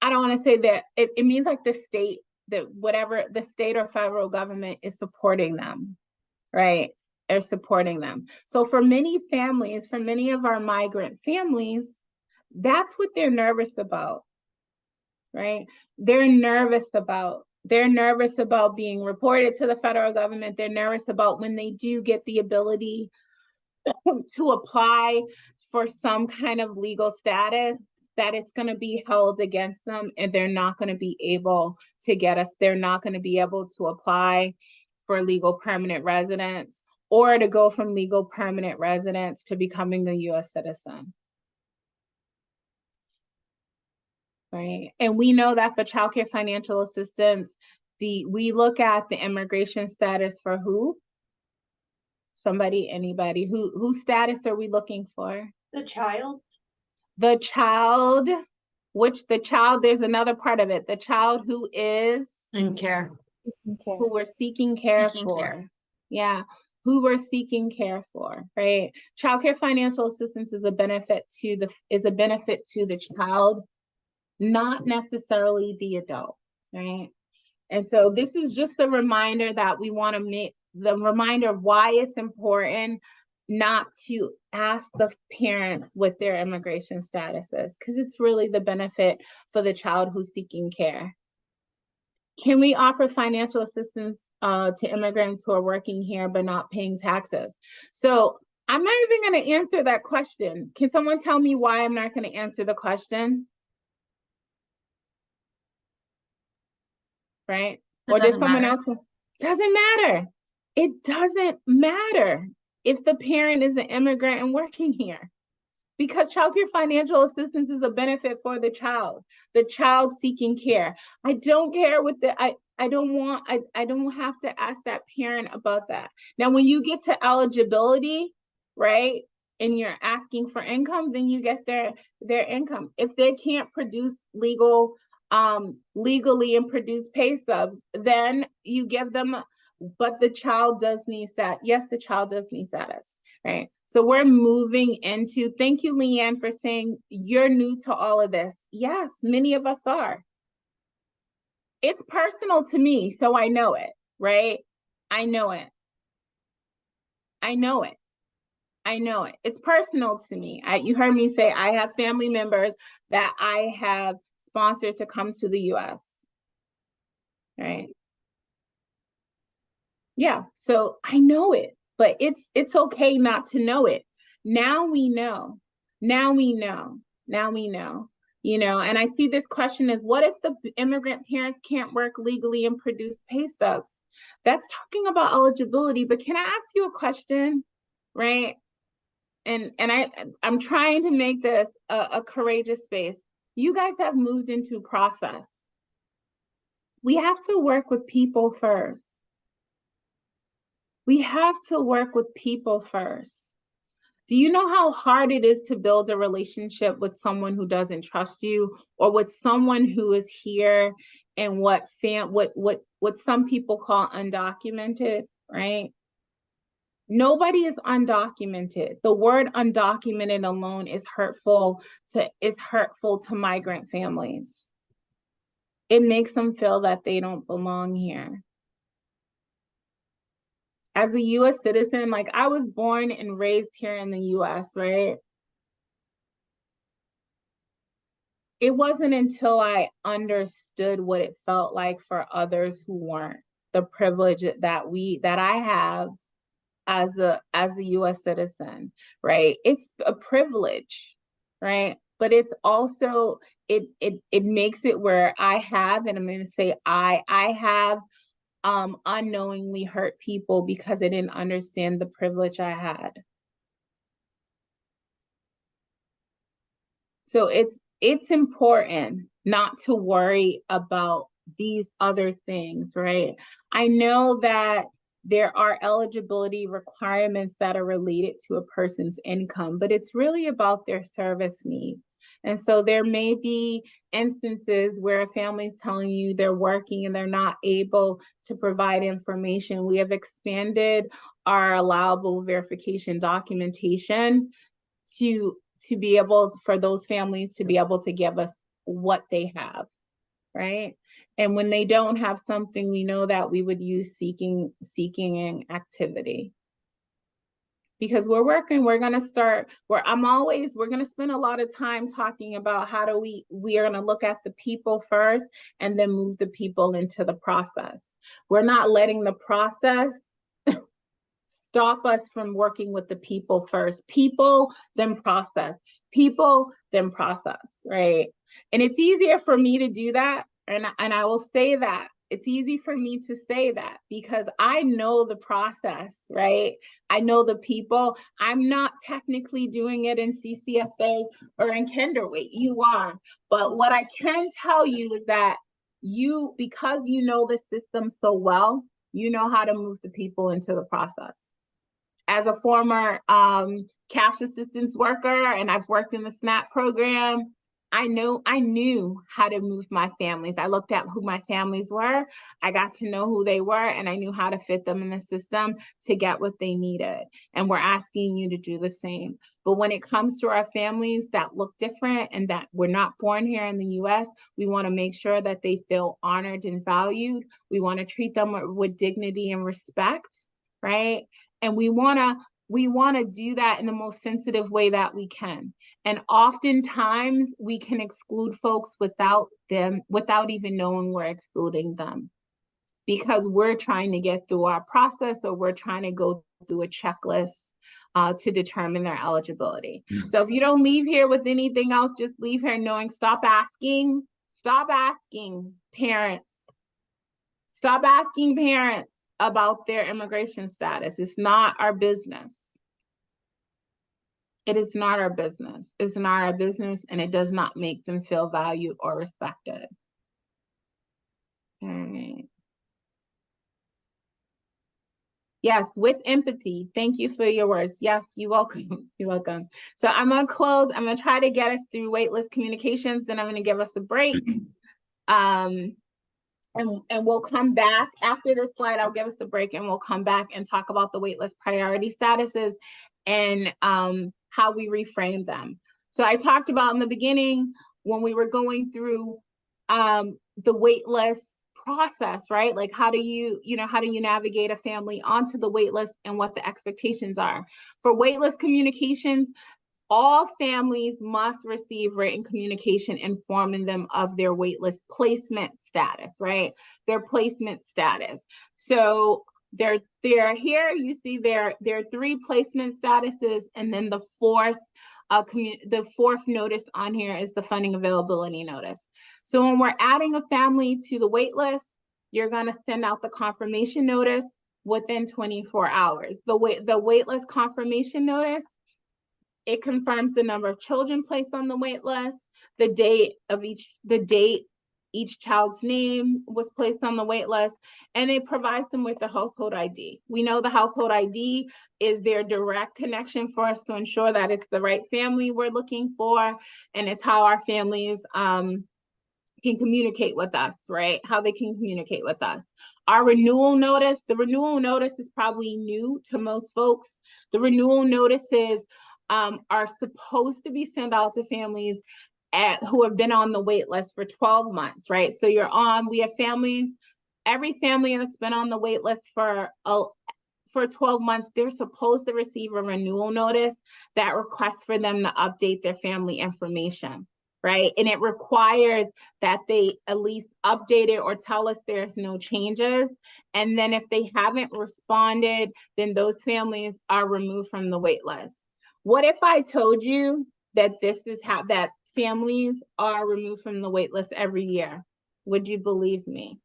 I don't want to say that, it means like the state, that whatever the state or federal government is supporting them, right? They're supporting them. So for many families, for many of our migrant families, that's what they're nervous about, right? They're nervous about being reported to the federal government. They're nervous about when they do get the ability to apply for some kind of legal status, that it's going to be held against them and they're not going to be able to they're not going to be able to apply for legal permanent residence or to go from legal permanent residence to becoming a US citizen. Right. And we know that for childcare financial assistance, we look at the immigration status for who? Anybody, whose status are we looking for? The child. The child, there's another part of it. The child who is In care. who we're seeking care for. Yeah. Who we're seeking care for, right? Childcare financial assistance is a benefit to the child, not necessarily the adult, right? And so this is just a reminder that we want to make the reminder of why it's important not to ask the parents what their immigration status is, because it's really the benefit for the child who's seeking care. Can we offer financial assistance to immigrants who are working here but not paying taxes? So I'm not even going to answer that question. Can someone tell me why I'm not going to answer the question? Right? Or does someone else? Doesn't matter. It doesn't matter if the parent is an immigrant and working here, because childcare financial assistance is a benefit for the child seeking care. I don't care what I don't have to ask that parent about that. Now, when you get to eligibility, right, and you're asking for income, then you get their income. If they can't produce legally and produce pay stubs, then you give them, but the child does need status. Yes, the child does need status, right? So we're moving into, thank you, Leanne, for saying you're new to all of this. Yes, many of us are. It's personal to me, so I know it, right? I know it. I know it. I know it. It's personal to me. You heard me say I have family members that I have sponsored to come to the US. Right? Yeah, so I know it, but it's okay not to know it. Now we know. Now we know. Now we know. And I see this question is, what if the immigrant parents can't work legally and produce pay stubs? That's talking about eligibility, but can I ask you a question? Right? And I'm trying to make this a courageous space. You guys have moved into process. We have to work with people first. We have to work with people first. Do you know how hard it is to build a relationship with someone who doesn't trust you, or with someone who is here and what some people call undocumented, right? Nobody is undocumented. The word undocumented alone is hurtful to migrant families. It makes them feel that they don't belong here. As a US citizen, like, I was born and raised here in the US, right? It wasn't until I understood what it felt like for others who weren't, the privilege that I have as a US citizen, right? It's a privilege, right? But it's also, it makes it where I have, and I'm going to say I have unknowingly hurt people because I didn't understand the privilege I had. So it's important not to worry about these other things, right? I know that there are eligibility requirements that are related to a person's income, but it's really about their service need. And so there may be instances where a family is telling you they're working and they're not able to provide information. We have expanded our allowable verification documentation to be able, for those families to be able to give us what they have, right? And when they don't have something, we know that we would use seeking activity. Because we're working, we're going to start we're going to spend a lot of time talking about how do we are going to look at the people first and then move the people into the process. We're not letting the process stop us from working with the people first. People, then process. People, then process, right? And it's easier for me to do that. And I will say that. It's easy for me to say that because I know the process, right? I know the people. I'm not technically doing it in CCFA or in Kinderweight. You are. But what I can tell you is that because you know the system so well, you know how to move the people into the process. As a former cash assistance worker, and I've worked in the SNAP program, I knew how to move my families. I looked at who my families were. I got to know who they were, and I knew how to fit them in the system to get what they needed. And we're asking you to do the same. But when it comes to our families that look different and that we're not born here in the US, we want to make sure that they feel honored and valued. We want to treat them with dignity and respect, right? And we want to do that in the most sensitive way that we can. And oftentimes we can exclude folks without even knowing we're excluding them, because we're trying to get through our process, or we're trying to go through a checklist to determine their eligibility. So if you don't leave here with anything else, just leave here knowing, stop asking parents. Stop asking parents about their immigration status. It's not our business. It is not our business. It's not our business, and it does not make them feel valued or respected. All right. Yes, with empathy. Thank you for your words. Yes, you're welcome. You're welcome. So I'm going to close. I'm going to try to get us through waitlist communications, then I'm going to give us a break. And we'll come back after this slide. I'll give us a break and we'll come back and talk about the waitlist priority statuses and how we reframe them. So I talked about in the beginning when we were going through the waitlist process, right? Like how do you navigate a family onto the wait list and what the expectations are. For waitlist communications, all families must receive written communication informing them of their waitlist placement status, right? Their placement status. So they're here, you see there are 3 placement statuses, and then the fourth notice on here is the funding availability notice. So when we're adding a family to the wait list, you're going to send out the confirmation notice within 24 hours. The waitlist confirmation notice, it confirms the number of children placed on the wait list, the date each child's name was placed on the wait list, and it provides them with the household ID. We know the household ID is their direct connection for us to ensure that it's the right family we're looking for, and it's how our families can communicate with us, right? How they can communicate with us. Our renewal notice, the renewal notice is probably new to most folks. The renewal notices are supposed to be sent out to families who have been on the wait list for 12 months, right? So we have families, every family that's been on the wait list for 12 months, they're supposed to receive a renewal notice that requests for them to update their family information, right? And it requires that they at least update it or tell us there's no changes. And then if they haven't responded, then those families are removed from the wait list. What if I told you that this is how that families are removed from the wait list every year? Would you believe me?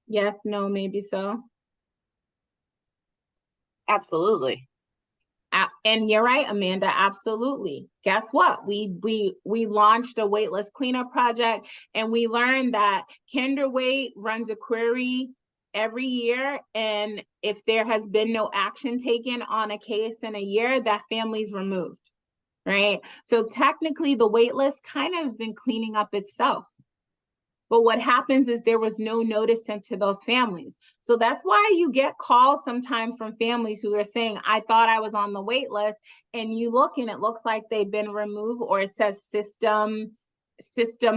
Yes, no, maybe so. Absolutely. And you're right, Amanda, absolutely. Guess what? We launched a waitlist cleanup project, and we learned that KinderWait runs a query every year, and if there has been no action taken on a case in a year, that family's removed, right? So technically the waitlist kind of has been cleaning up itself. But what happens is there was no notice sent to those families. So that's why you get calls sometimes from families who are saying, I thought I was on the wait list, and you look and it looks like they've been removed, or it says system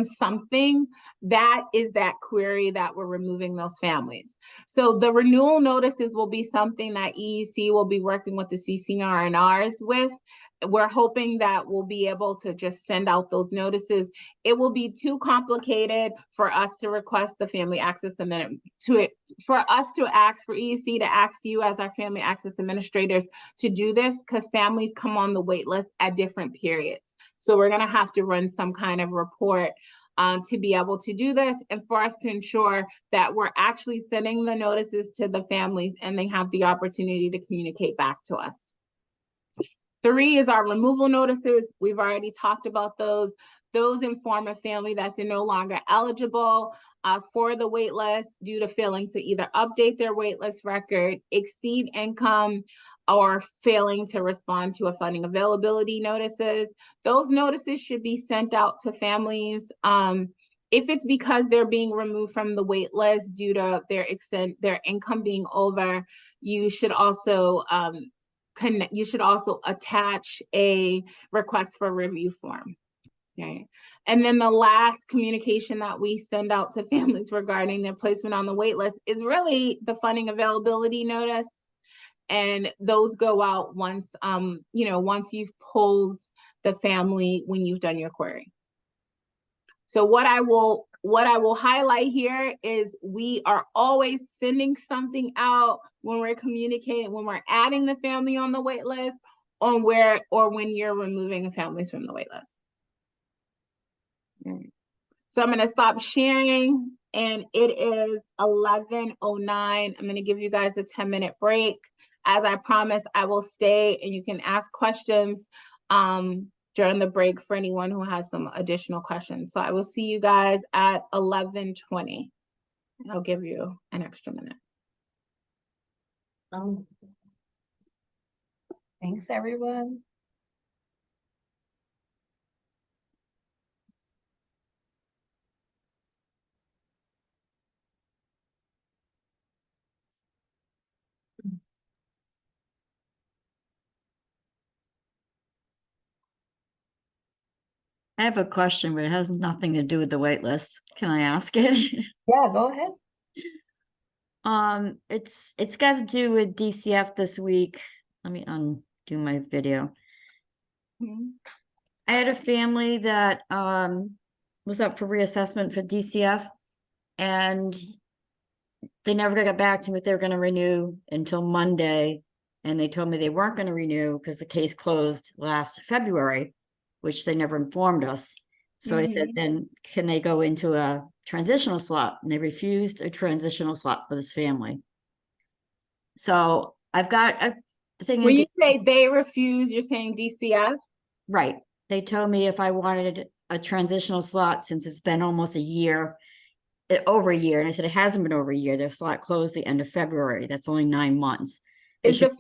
something. That is that query that we're removing those families. So the renewal notices will be something that EEC will be working with the CCRNRs with. We're hoping that we'll be able to just send out those notices. It will be too complicated for us to request the family access amendment for us to ask for EEC to ask you as our family access administrators to do this, because families come on the wait list at different periods. So we're going to have to run some kind of report to be able to do this, and for us to ensure that we're actually sending the notices to the families and they have the opportunity to communicate back to us. 3 is our removal notices. We've already talked about those. Those inform a family that they're no longer eligible for the wait list due to failing to either update their wait list record, exceed income, or failing to respond to a funding availability notices. Those notices should be sent out to families. If it's because they're being removed from the wait list due to their income being over, you should also attach a request for review form. Okay. And then the last communication that we send out to families regarding their placement on the wait list is really the funding availability notice. And those go out once you've pulled the family, when you've done your query. So what I will highlight here is we are always sending something out when we're communicating, when we're adding the family on the wait list, or when you're removing families from the wait list. So I'm going to stop sharing, and it is 11:09. I'm going to give you guys a 10-minute break. As I promised, I will stay and you can ask questions during the break for anyone who has some additional questions. So I will see you guys at 11:20. I'll give you an extra minute. Thanks, everyone. I have a question, but it has nothing to do with the wait list. Can I ask it? Yeah, go ahead. It's got to do with DCF this week. Let me undo my video. I had a family that was up for reassessment for DCF, and they never got back to me if they were going to renew until Monday. And they told me they weren't going to renew because the case closed last February, which they never informed us. So I said, then can they go into a transitional slot? And they refused a transitional slot for this family. So I've got a thing. When you say they refuse, you're saying DCF? Right. They told me if I wanted a transitional slot, since it's been almost a year, over a year. And I said, it hasn't been over a year. Their slot closed the end of February. That's only 9 months. Is the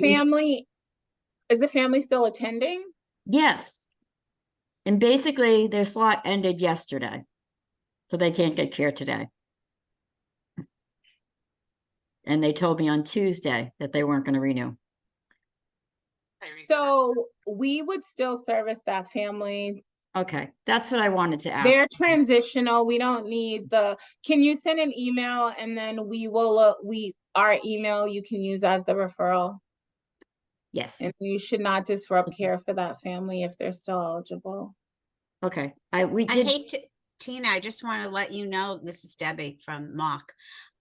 family still attending? Yes. And basically their slot ended yesterday. So they can't get care today. And they told me on Tuesday that they weren't going to renew. So we would still service that family. Okay, that's what I wanted to ask. They're transitional. We don't need can you send an email and then we will, our email you can use as the referral? Yes. And you should not disrupt care for that family if they're still eligible. Okay, I hate to, Tina, I just want to let you know, this is Debbie from Mock.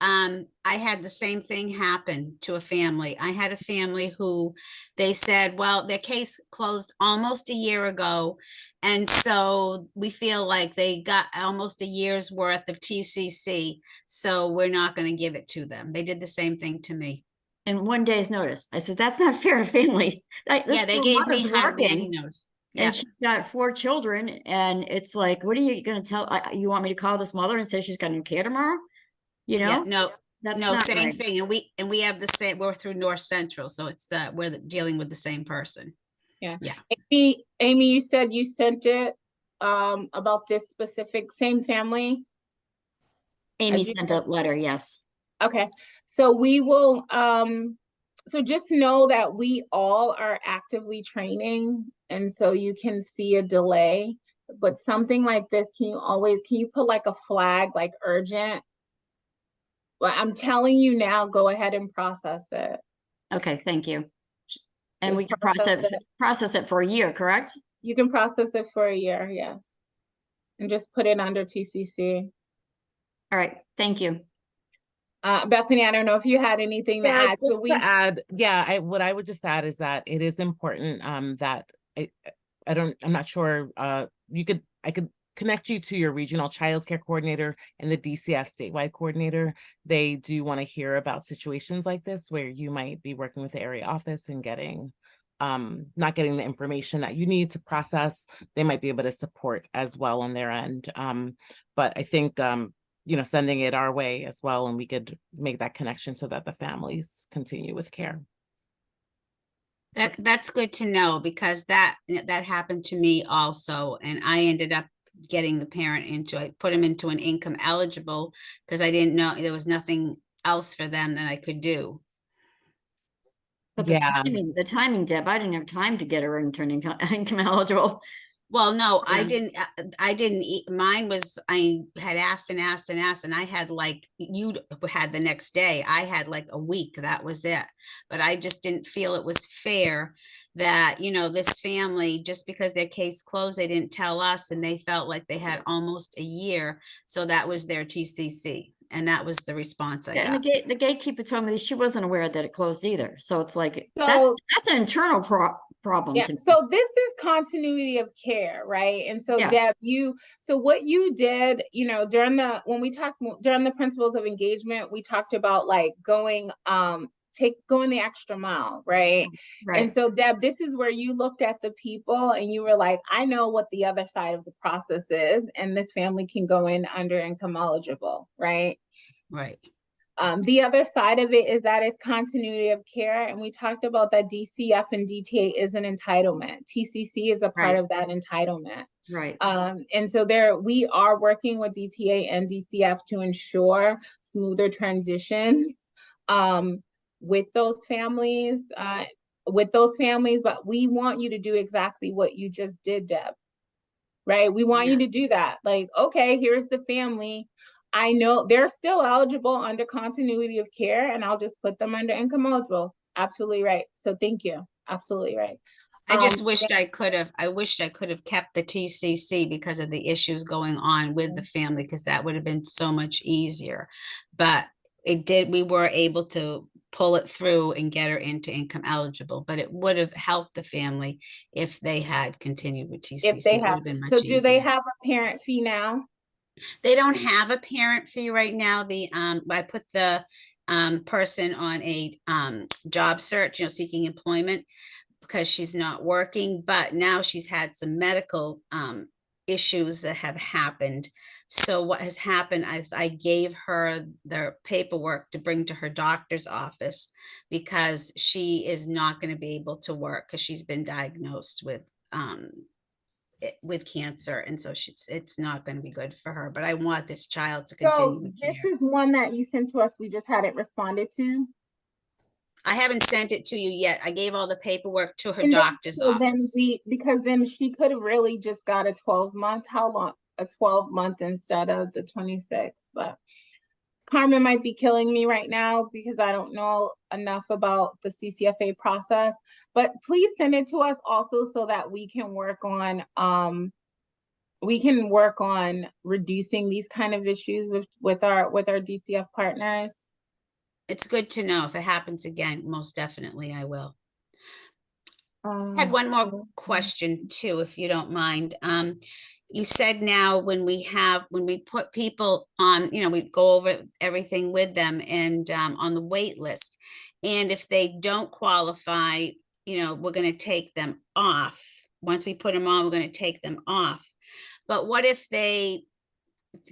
I had the same thing happen to a family. I had a family who they said, well, their case closed almost a year ago. And so we feel like they got almost a year's worth of TCC. So we're not going to give it to them. They did the same thing to me. And 1 day's notice. I said, that's not fair to family. Yeah, they gave me hardly any notice. Yeah. And she's got 4 children. And it's like, what are you going to tell? You want me to call this mother and say she's got no care tomorrow? You know? Yeah, no, that's no, not same right. thing. And we have the same, we're through North Central. So it's we're dealing with the same person. Yeah. Yeah. Amy, you said you sent it about this specific same family. Amy sent a letter, yes. Okay. So we will so just know that we all are actively training, and so you can see a delay, but something like this, can you put like a flag, like urgent? Well, I'm telling you now, go ahead and process it. Okay, thank you. And Just we can process it for a year, correct? You can process it for a year, yes. And just put it under TCC. All right, thank you. Bethany, I don't know if you had anything to add. So what I would just add is that it is important that I'm not sure I could connect you to your regional child care coordinator and the DCF statewide coordinator. They do want to hear about situations like this where you might be working with the area office and getting not getting the information that you need to process. They might be able to support as well on their end. But I think sending it our way as well, and we could make that connection so that the families continue with care. That's good to know, because that happened to me also, and I ended up getting the parent I put him into an income eligible because I didn't know there was nothing else for them that I could do. But the timing, Deb, I didn't have time to get her into an income eligible. Well, no, I didn't, mine was, I had asked and asked and asked, and I had like, you had the next day, I had like a week, that was it. But I just didn't feel it was fair that, this family, just because their case closed, they didn't tell us, and they felt like they had almost a year. So that was their TCC. And that was the response I got. And the gatekeeper told me she wasn't aware that it closed either. So it's like, that's an internal problem. Yeah. So this is continuity of care, right? And so yes. Deb, so what you did, during the principles of engagement, we talked about like going the extra mile, right? And so Deb, this is where you looked at the people and you were like, I know what the other side of the process is, and this family can go in under income eligible, right? Right. The other side of it is that it's continuity of care. And we talked about that DCF and DTA is an entitlement. TCC is a part of that entitlement. Right. And so we are working with DTA and DCF to ensure smoother transitions with those families, but we want you to do exactly what you just did, Deb. right? We want you to do that. Like, okay, here's the family. I know they're still eligible under continuity of care, and I'll just put them under income eligible. Absolutely right. So thank you. Absolutely right. I just wished I could have, kept the TCC because of the issues going on with the family, because that would have been so much easier. But we were able to pull it through and get her into income eligible, but it would have helped the family if they had continued with TCC. If they It would have, have been much so do they easier. have a parent fee now? They don't have a parent fee right now. I put the person on a job search, seeking employment, because she's not working, but now she's had some medical issues that have happened. So what has happened is I gave her the paperwork to bring to her doctor's office, because she is not going to be able to work because she's been diagnosed with cancer, and so it's not going to be good for her. But I want this child to continue So with this care. is one that you sent to us. We just hadn't responded to. I haven't sent it to you yet. I gave all the paperwork to her And then, doctor's so then office. because then she could have really just got a 12-month. How long? A 12-month instead of the 26. But Carmen might be killing me right now because I don't know enough about the CCFA process. But please send it to us also so that we can work on reducing these kind of issues with our DCF partners. It's good to know. If it happens again, most definitely I will. I had one more question too, if you don't mind. You said now when we put people on, we go over everything with them and on the wait list. And if they don't qualify, we're going to take them off. Once we put them on, we're going to take them off. But what if they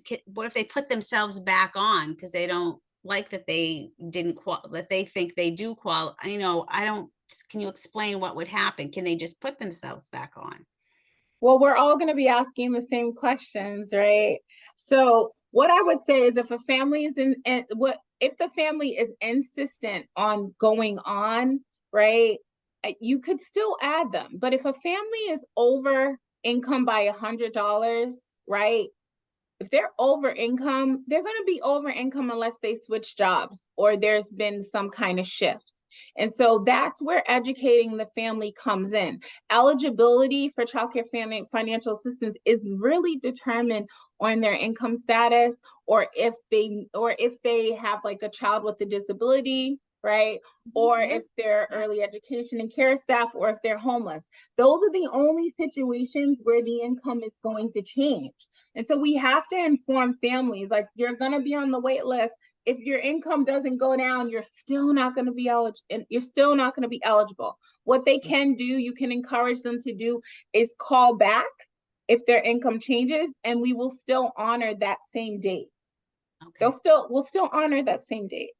put themselves back on because they don't like that they that they think they do qualify? Can you explain what would happen? Can they just put themselves back on? Well, we're all going to be asking the same questions, right? So what I would say is if a family is if the family is insistent on going on, right, you could still add them. But if a family is over income by $100, right, if they're over income, they're going to be over income unless they switch jobs or there's been some kind of shift. And so that's where educating the family comes in. Eligibility for child care family financial assistance is really determined on their income status, or if they have like a child with a disability, right? Or if they're early education and care staff, or if they're homeless. Those are the only situations where the income is going to change. And so we have to inform families, like, you're going to be on the wait list. If your income doesn't go down, you're still not going to be eligible. What they can do, you can encourage them to do, is call back if their income changes, and we will still honor that same date. Okay. We'll still honor that same date.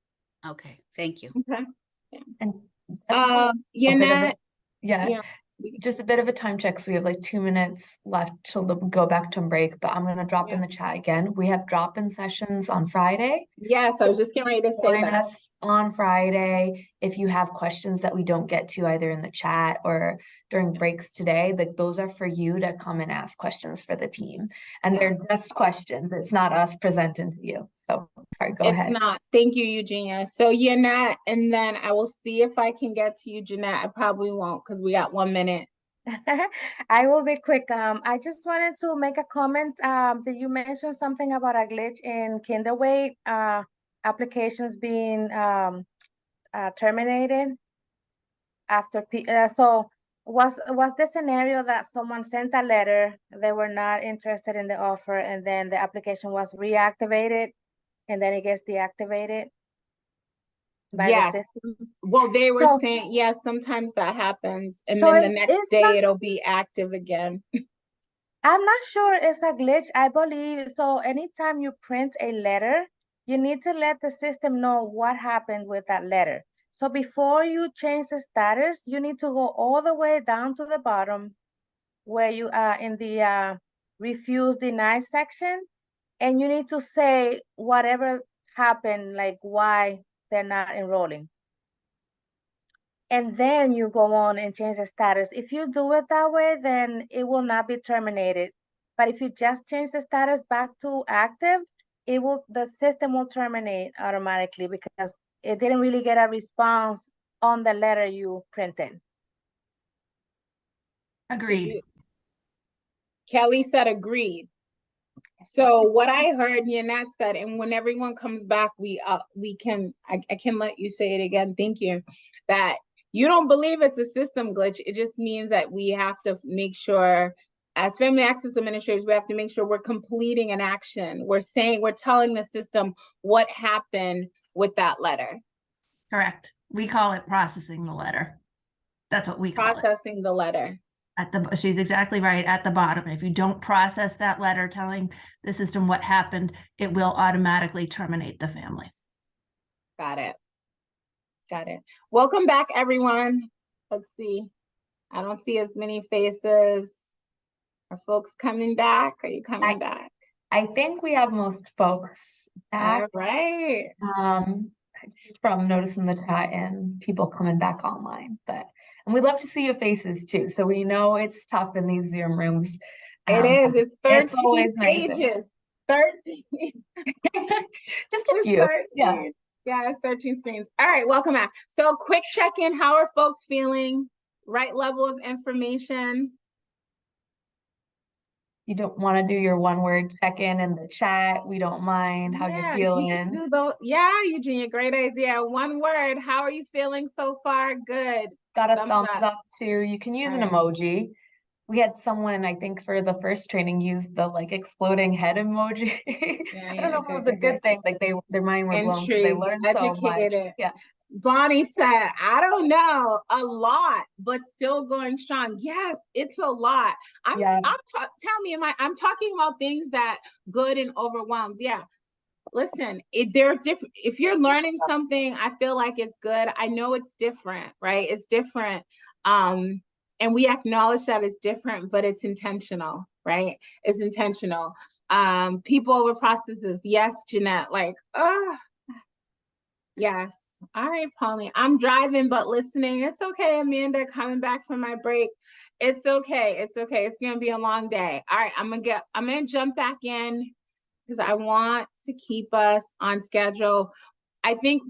Okay, thank you. Okay. Yeah. And yeah. Just a bit of a time check. So we have like 2 minutes left to go back to break, but I'm going to drop in the chat again. We have drop-in sessions on Friday. Yes, I was just getting ready to say Join that. us on Friday. If you have questions that we don't get to either in the chat or during breaks today, like those are for you to come and ask questions for the team. And they're just questions. It's not us presenting to you. So sorry, go ahead. It's not. Thank you, Eugenia. So Jeanette, and then I will see if I can get to you, Jeanette. I probably won't because we got 1 minute. I will be quick. I just wanted to make a comment that you mentioned something about a glitch in Kinderweight applications being terminated after so was the scenario that someone sent a letter, they were not interested in the offer, and then the application was reactivated and then it gets deactivated by the system? Well, they were saying, yes, sometimes that happens. And then the next day it'll be active again. I'm not sure it's a glitch. I believe so. Anytime you print a letter, you need to let the system know what happened with that letter. So before you change the status, you need to go all the way down to the bottom where you are in the refuse deny section, and you need to say whatever happened, like why they're not enrolling. And then you go on and change the status. If you do it that way, then it will not be terminated. But if you just change the status back to active, the system will terminate automatically because it didn't really get a response on the letter you printed. Agreed. Kelly said agreed. So what I heard Yanette said, and when everyone comes back, I can let you say it again. Thank you. That you don't believe it's a system glitch. It just means that we have to make sure, as family access administrators, we have to make sure we're completing an action. We're telling the system what happened with that letter. Correct. We call it processing the letter. That's what we call it. Processing the letter. She's exactly right at the bottom. If you don't process that letter telling the system what happened, it will automatically terminate the family. Got it. Got it. Welcome back, everyone. Let's see. I don't see as many faces. Are folks coming back? Are you coming back? I think we have most folks back. All right. Just from noticing the chat and people coming back online, and we love to see your faces too. So we know it's tough in these Zoom rooms. It is. It's 13 pages. Nice. 13. Just a few. Yeah. Yeah, it's 13 screens. All right, welcome back. So quick check-in. How are folks feeling? Right level of information? You don't want to do your one-word check-in in the chat. We don't mind how you're feeling. We can do those. Yeah, Eugenia, great idea. One word. How are you feeling so far? Good. Got a thumbs up too. You can use an emoji. We had someone, I think, for the first training use the like exploding head emoji. I don't know if it was a good thing. Like their mind were blown because they learned so much. Yeah. Bonnie said, I don't know, a lot, but still going strong. Yes, it's a lot. Tell me, I'm talking about things that good and overwhelmed. Yeah. Listen, they're different. If you're learning something, I feel like it's good. I know it's different, right? It's different. And we acknowledge that it's different, but it's intentional, right? It's intentional. People over processes. Yes, Jeanette, yes. All right, Pauline. I'm driving, but listening. It's okay, Amanda, coming back from my break. It's okay. It's okay. It's going to be a long day. All right, I'm going to jump back in because I want to keep us on schedule. I think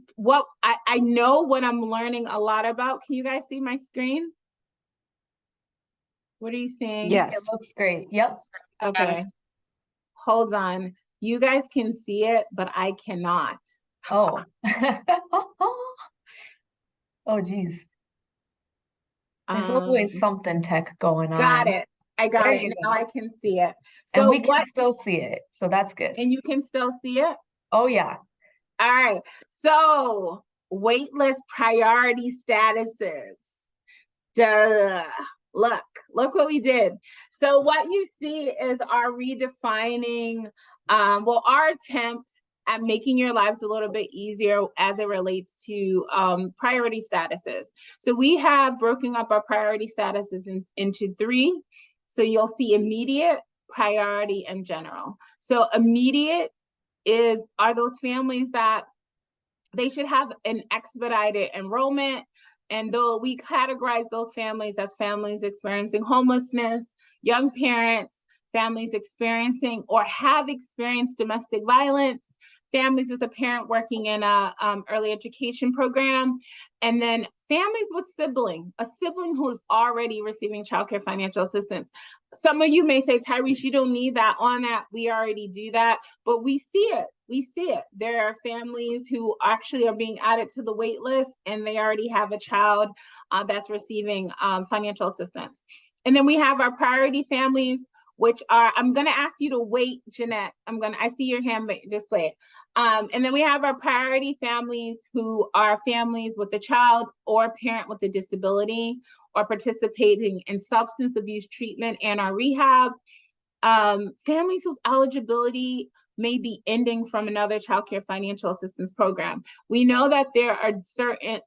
I know what I'm learning a lot about. Can you guys see my screen? What are you saying? Yes. It looks great. Yep. Okay. Hold on. You guys can see it, but I cannot. Oh. Oh, geez. There's always something tech going on. Got it. I got it. Now I can see it. So and we can still see it. So that's good. And you can still see it? Oh, yeah. All right. So waitlist priority statuses. Duh. Look what we did. So what you see is our redefining, our attempt at making your lives a little bit easier as it relates to priority statuses. So we have broken up our priority statuses into three. So you'll see immediate, priority, and general. So immediate are those families that they should have an expedited enrollment. And though we categorize those families as families experiencing homelessness, young parents, families experiencing or have experienced domestic violence, families with a parent working in a early education program, and then families with a sibling who is already receiving childcare financial assistance. Some of you may say, Tyrese, you don't need that on that. We already do that, but we see it. We see it. There are families who actually are being added to the wait list and they already have a child that's receiving financial assistance. And then we have our priority families, which are, I'm going to ask you to wait, Jeanette. I see your hand, but just wait. And then we have our priority families who are families with a child or a parent with a disability or participating in substance abuse treatment and our rehab. Families whose eligibility may be ending from another childcare financial assistance program. We know that there are certain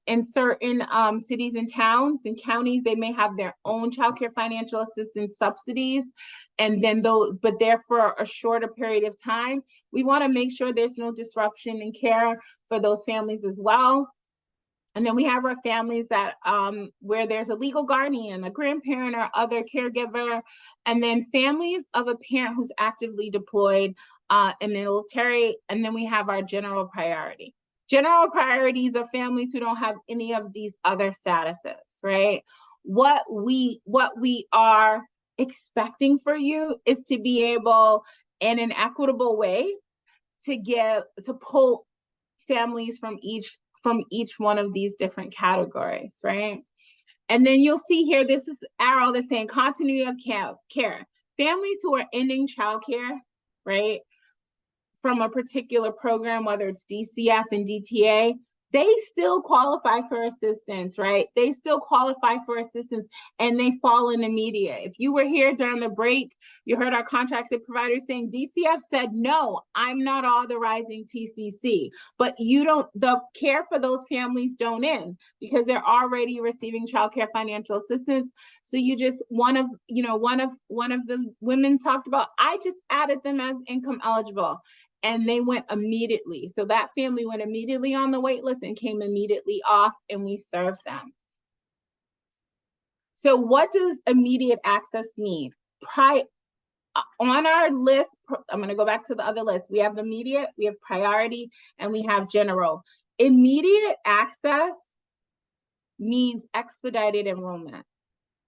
cities and towns and counties, they may have their own childcare financial assistance subsidies, and then but they're for a shorter period of time. We want to make sure there's no disruption in care for those families as well. And then we have our families that where there's a legal guardian, a grandparent, or other caregiver, and then families of a parent who's actively deployed in military. And then we have our general priority. General priorities are families who don't have any of these other statuses, right? What we are expecting for you is to be able, in an equitable way, to pull families from each one of these different categories, right? And then you'll see here, this is arrow that's saying continuity of care. Families who are ending childcare, right, from a particular program, whether it's DCF and DTA, they still qualify for assistance, right? They still qualify for assistance, and they fall in the media. If you were here during the break, you heard our contracted provider saying DCF said, no, I'm not authorizing TCC, but the care for those families don't end because they're already receiving childcare financial assistance. So one of the women talked about, I just added them as income eligible. And they went immediately. So that family went immediately on the wait list and came immediately off, and we served them. So what does immediate access mean? On our list, I'm going to go back to the other list. We have immediate, we have priority, and we have general. Immediate access means expedited enrollment,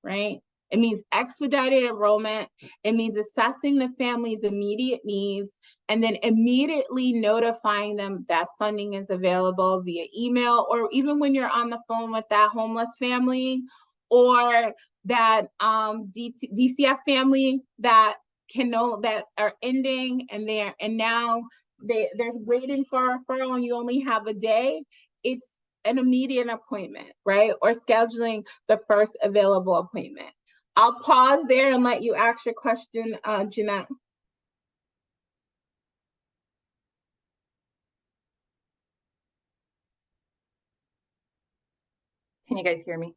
right? It means expedited enrollment. It means assessing the family's immediate needs and then immediately notifying them that funding is available via email, or even when you're on the phone with that homeless family or that DCF family that that are ending and now they're waiting for a referral and you only have a day. It's an immediate appointment, right? Or scheduling the first available appointment. I'll pause there and let you ask your question, Jeanette. Can you guys hear me?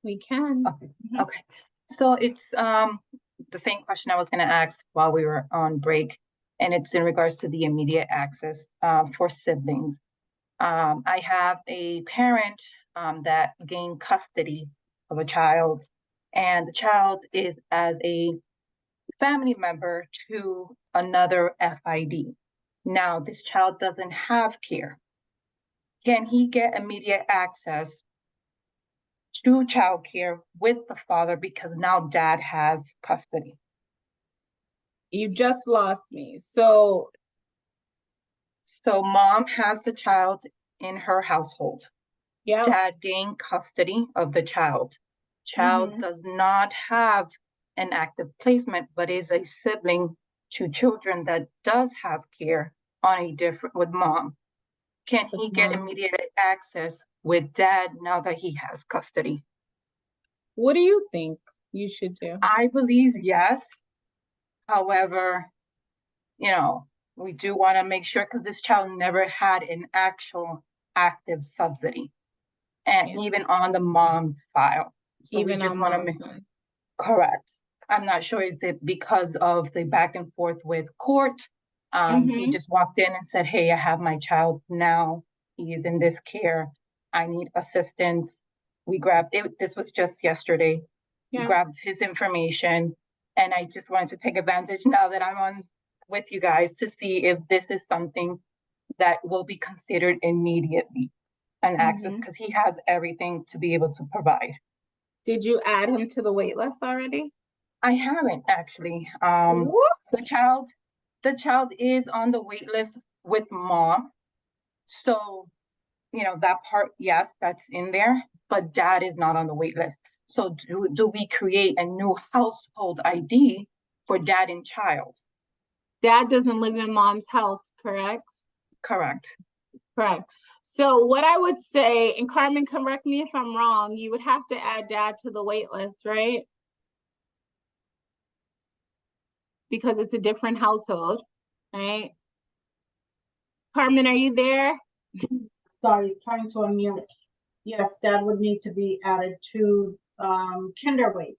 We can. Okay. Okay. So it's the same question I was going to ask while we were on break, and it's in regards to the immediate access for siblings. I have a parent that gained custody of a child, and the child is as a family member to another FID. Now, this child doesn't have care. Can he get immediate access to childcare with the father because now dad has custody? You just lost me. So mom has the child in her household. Yeah. Dad gained custody of the child. Child does not have an active placement, but is a sibling to children that does have care on with mom. Can he get immediate access with dad now that he has custody? What do you think you should do? I believe yes. However, we do want to make sure, because this child never had an actual active subsidy, and even on the mom's file. So even we just on want mom's to correct. I'm not sure, is it because of the back and forth with court? He just walked in and said, hey, I have my child now. He is in this care. I need assistance. We grabbed it. This was just yesterday. We grabbed his information. And I just wanted to take advantage now that I'm on with you guys to see if this is something that will be considered immediately an access, because he has everything to be able to provide. Did you add him to the wait list already? I haven't actually. The child is on the wait list with mom. So, that part, yes, that's in there, but dad is not on the wait list. So do we create a new household ID for dad and child? Dad doesn't live in mom's house, correct? Correct. Correct. So what I would say, and Carmen, correct me if I'm wrong, you would have to add dad to the wait list, right? Because it's a different household, right? Carmen, are you there? Sorry, trying to unmute. Yes, dad would need to be added to kinderweight.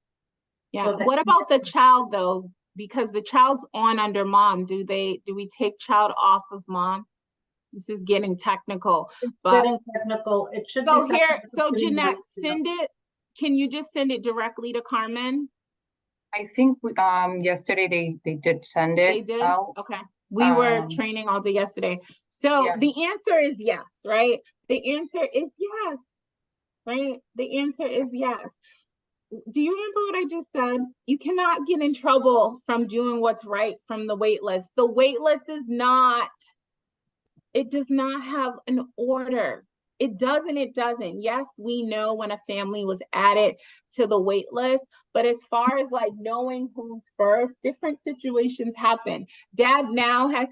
Yeah. So what about the child though? Because the child's on under mom. Do we take child off of mom? This is getting technical, It's but getting technical. It should be. so something here, that's so pretty Jeanette, nice, send it. Can you just send it directly to Carmen? I think yesterday they did send it They did? out. Okay. We were Um, training all day yesterday. So yeah. the answer is yes, right? The answer is yes, right? The answer is yes. Do you remember what I just said? You cannot get in trouble from doing what's right from the wait list. The wait list is not, it does not have an order. It doesn't. Yes, we know when a family was added to the wait list, but as far as like knowing who's first, different situations happen. Dad now has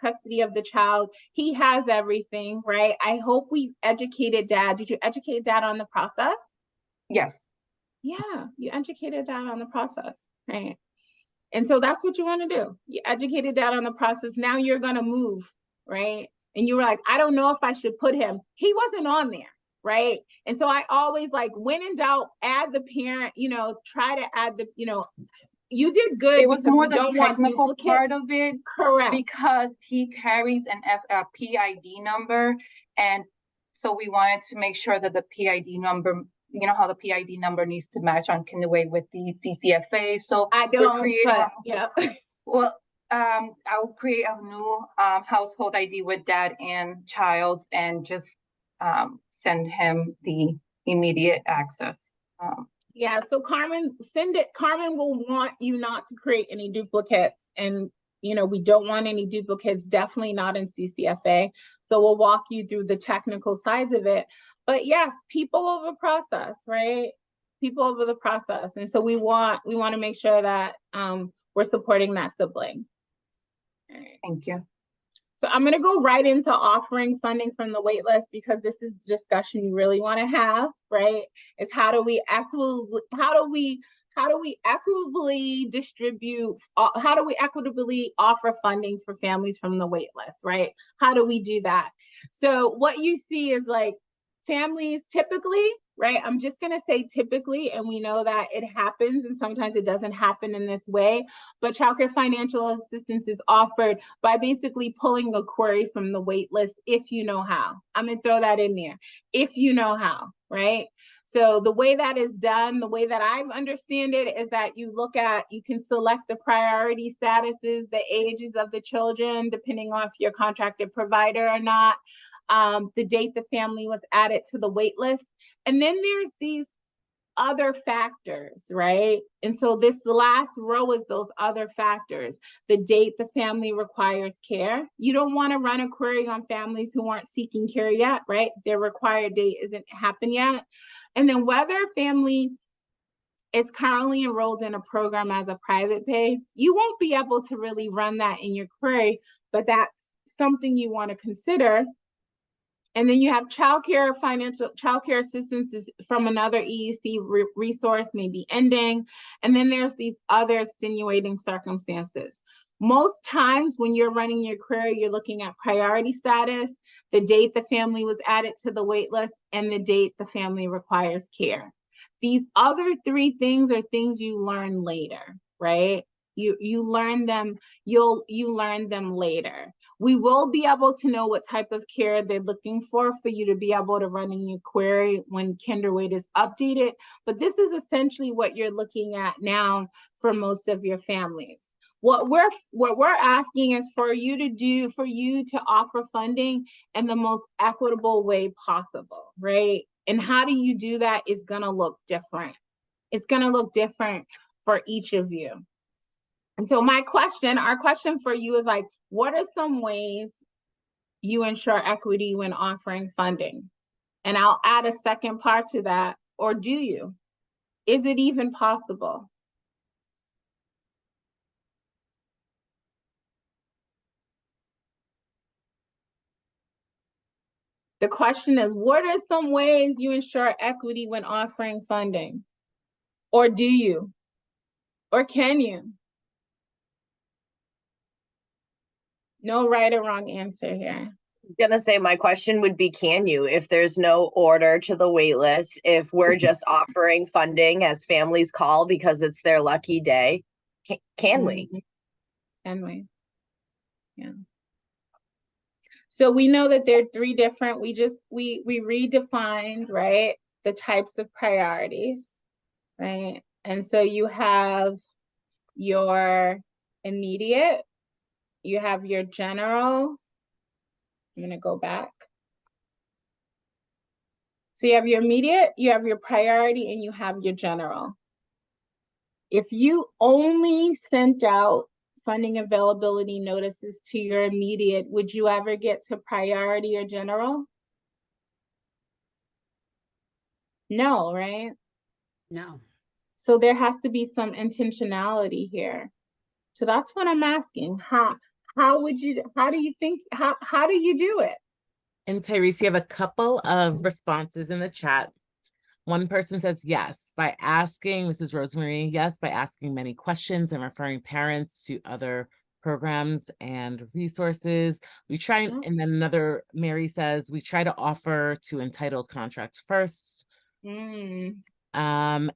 custody of the child. He has everything, right? I hope we educated Dad. Did you educate Dad on the process? Yes. Yeah, you educated Dad on the process, right? And so that's what you want to do. You educated Dad on the process. Now you're going to move, right? And you were like, I don't know if I should put him. He wasn't on there, right? And so I always like, when in doubt, add the parent, try to add the, you did good. It was more the don't want technical part duplicates. of it. Correct. Because he carries a PID number. And so we wanted to make sure that the PID number, you know how the PID number needs to match on Kindle with the CCFA. So I don't, but yeah. Well, I'll create a new household ID with dad and child and just send him the immediate access. Yeah, so Carmen, send it. Carmen will want you not to create any duplicates. And, we don't want any duplicates, definitely not in CCFA. So we'll walk you through the technical sides of it. But yes, people over process, right? People over the process. And so we want to make sure that we're supporting that sibling. All right. Thank you. So I'm going to go right into offering funding from the wait list, because this is the discussion you really want to have, right? Is how do we equitably distribute, how do we equitably offer funding for families from the wait list, right? How do we do that? So what you see is like families typically, right? I'm just going to say typically, and we know that it happens and sometimes it doesn't happen in this way, but childcare financial assistance is offered by basically pulling a query from the wait list if you know how. I'm going to throw that in there. If you know how, right? So the way that is done, the way that I understand it is that you can select the priority statuses, the ages of the children, depending on if you're a contracted provider or not, the date the family was added to the wait list. And then there's these other factors, right? And so this last row is those other factors. The date the family requires care. You don't want to run a query on families who aren't seeking care yet, right? Their required date isn't happened yet. And then whether a family is currently enrolled in a program as a private pay, you won't be able to really run that in your query, but that's something you want to consider. And then you have childcare assistance from another EEC resource may be ending. And then there's these other extenuating circumstances. Most times when you're running your query, you're looking at priority status, the date the family was added to the wait list, and the date the family requires care. These other three things are things you learn later, right? You learn them, you learn them later. We will be able to know what type of care they're looking for you to be able to run in your query when Kinderweight is updated. But this is essentially what you're looking at now for most of your families. What we're asking is for you to offer funding in the most equitable way possible, right? And how do you do that is gonna look different. It's gonna look different for each of you. And so our question for you is like, what are some ways you ensure equity when offering funding? And I'll add a second part to that, or do you? Is it even possible? The question is, what are some ways you ensure equity when offering funding? Or do you? Or can you? No right or wrong answer here. Gonna say my question would be, can you, if there's no order to the wait list, if we're just offering funding as families call because it's their lucky day, can we? Can we? Yeah. So we know that there are three different, we redefined, right, the types of priorities, right? And so you have your immediate, you have your general. I'm gonna go back. So you have your immediate, you have your priority, and you have your general. If you only sent out funding availability notices to your immediate, would you ever get to priority or general? No, right? No. So there has to be some intentionality here. So that's what I'm asking. How do you think, how do you do it? And Tyrese, you have a couple of responses in the chat. One person says yes, by asking, this is Rosemary, yes, by asking many questions and referring parents to other programs and resources. We try, and then another, Mary says, we try to offer to entitled contracts first. Mm. And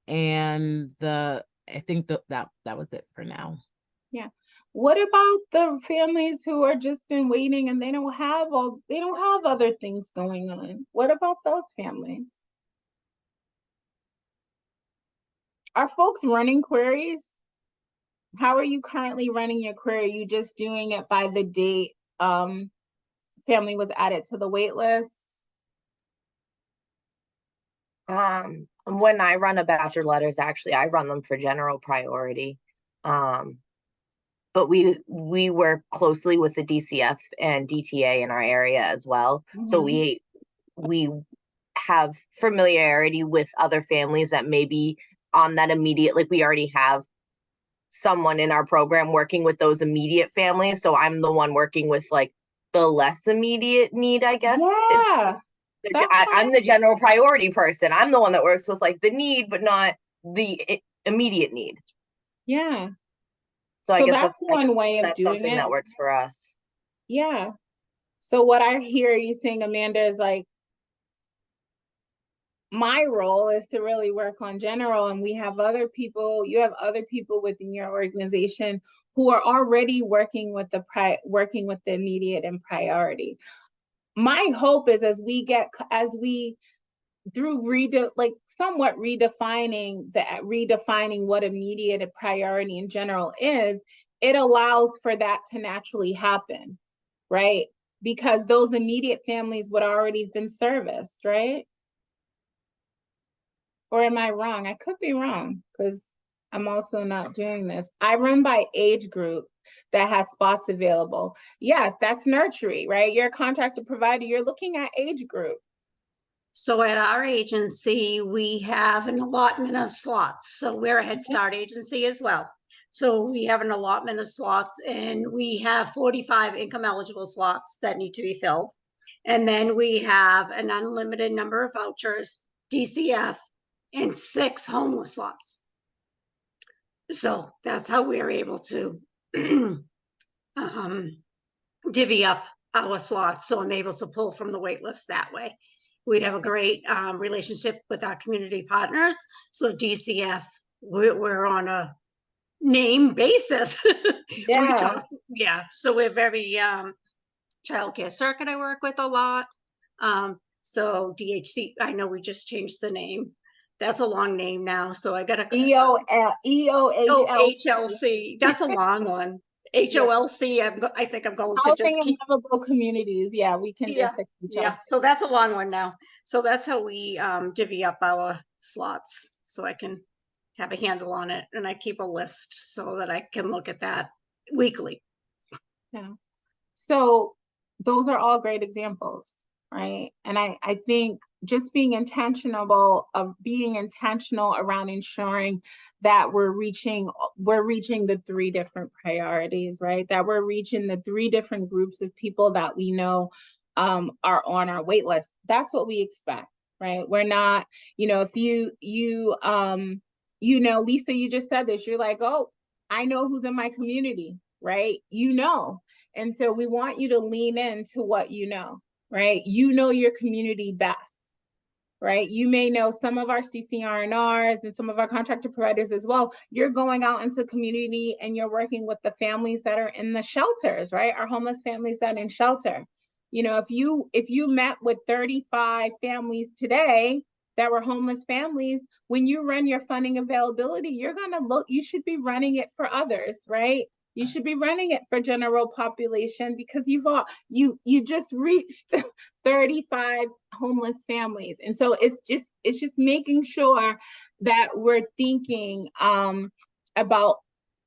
I think that was it for now. Yeah. What about the families who are just been waiting and they don't have other things going on? What about those families? Are folks running queries? How are you currently running your query? Are you just doing it by the date family was added to the wait list? When I run a batch of letters, actually, I run them for general priority. But we work closely with the DCF and DTA in our area as well. So we have familiarity with other families that may be on that immediate, like we already have someone in our program working with those immediate families. So I'm the one working with like the less immediate need, I guess. Yeah. I'm the general priority person. I'm the one that works with like the need, but not the immediate need. Yeah. So I guess that's one way of doing something it. that works for us. Yeah. So what I hear you saying, Amanda, is like, my role is to really work on general, and you have other people within your organization who are already working with the immediate and priority. My hope is somewhat redefining what immediate and priority in general is, it allows for that to naturally happen, right? Because those immediate families would already have been serviced, right? Or am I wrong? I could be wrong because I'm also not doing this. I run by age group that has spots available. Yes, that's nursery, right? You're a contracted provider. You're looking at age group. So at our agency, we have an allotment of slots. So we're a Head Start agency as well. So we have an allotment of slots, and we have 45 income eligible slots that need to be filled. And then we have an unlimited number of vouchers, DCF, and 6 homeless slots. So that's how we're able to divvy up our slots. So I'm able to pull from the wait list that way. We have a great relationship with our community partners. So DCF, we're on a name basis. Yeah. So we're very childcare circuit I work with a lot. So DHC, I know we just changed the name. That's a long name now. So I got a EOHLC. That's a long one. HOLC. I think I'm going to just keep livable communities. Yeah, we can So that's a long one now. So that's how we divvy up our slots, so I can have a handle on it, and I keep a list so that I can look at that weekly. Yeah. So those are all great examples, right? And I think just being intentional around ensuring that we're reaching the 3 different priorities, right? That we're reaching the 3 different groups of people that we know are on our wait list. That's what we expect, right? We're not, if Lisa, you just said this, you're like, oh, I know who's in my community, right? And so we want you to lean into what you know, right? You know your community best, right? You may know some of our CCRNRs and some of our contractor providers as well. You're going out into community and you're working with the families that are in the shelters, right? Our homeless families that are in shelter. You know, if you met with 35 families today that were homeless families, when you run your funding availability, you're going to look, you should be running it for others, right? You should be running it for general population, because you just reached 35 homeless families. And so it's just making sure that we're thinking about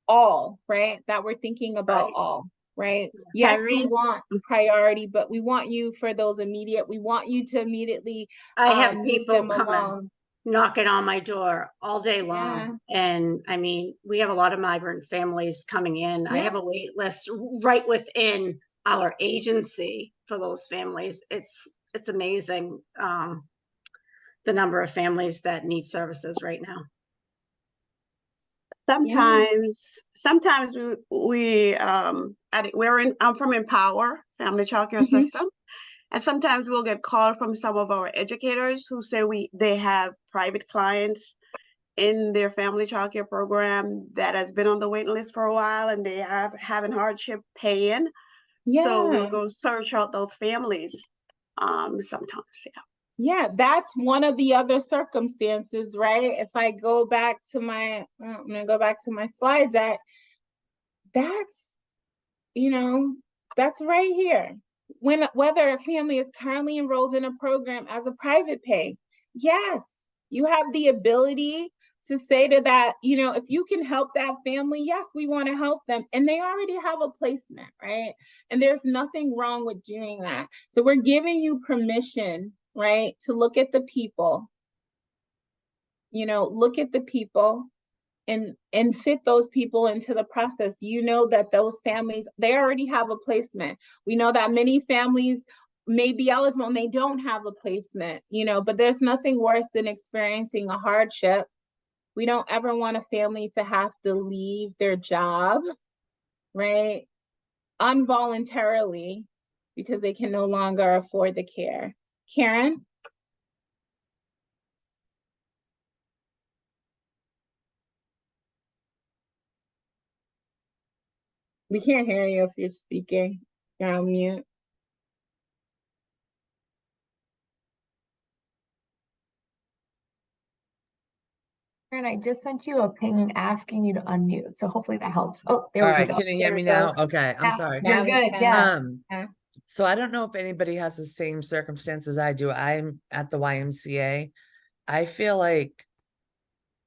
all, right? That we're thinking about all, right? Yes, we want priority, but we want you for those immediate, we want you to immediately I have move people them coming, along. knocking on my door all day long. And I mean, we have a lot of migrant families coming in. I have a wait list right within our agency for those families. It's amazing, the number of families that need services right now. Sometimes I'm from Empower Family Childcare System, and sometimes we'll get called from some of our educators who say they have private clients in their family childcare program that has been on the waiting list for a while, and they are having hardship paying. So we'll go search out those families sometimes. Yeah, that's one of the other circumstances, right? If I go back to my, I'm gonna go back to my slide deck. That's, you know, that's right here. Whether a family is currently enrolled in a program as a private pay, yes, you have the ability to say to that, you know, if you can help that family, yes, we want to help them. And they already have a placement, right? And there's nothing wrong with doing that. So we're giving you permission, right, to look at the people, you know, look at the people and fit those people into the process. You know that those families, they already have a placement. We know that many families may be eligible and they don't have a placement, you know, but there's nothing worse than experiencing a hardship. We don't ever want a family to have to leave their job, right, involuntarily because they can no longer afford the care. Karen? We can't hear you if you're speaking. You're on mute. And I just sent you a ping asking you to unmute, so hopefully that helps. Oh, there All we right, go. can you hear There me it now? goes. Okay, I'm sorry. You're good, yeah. So I don't know if anybody has the same circumstances I do. I'm at the YMCA. I feel like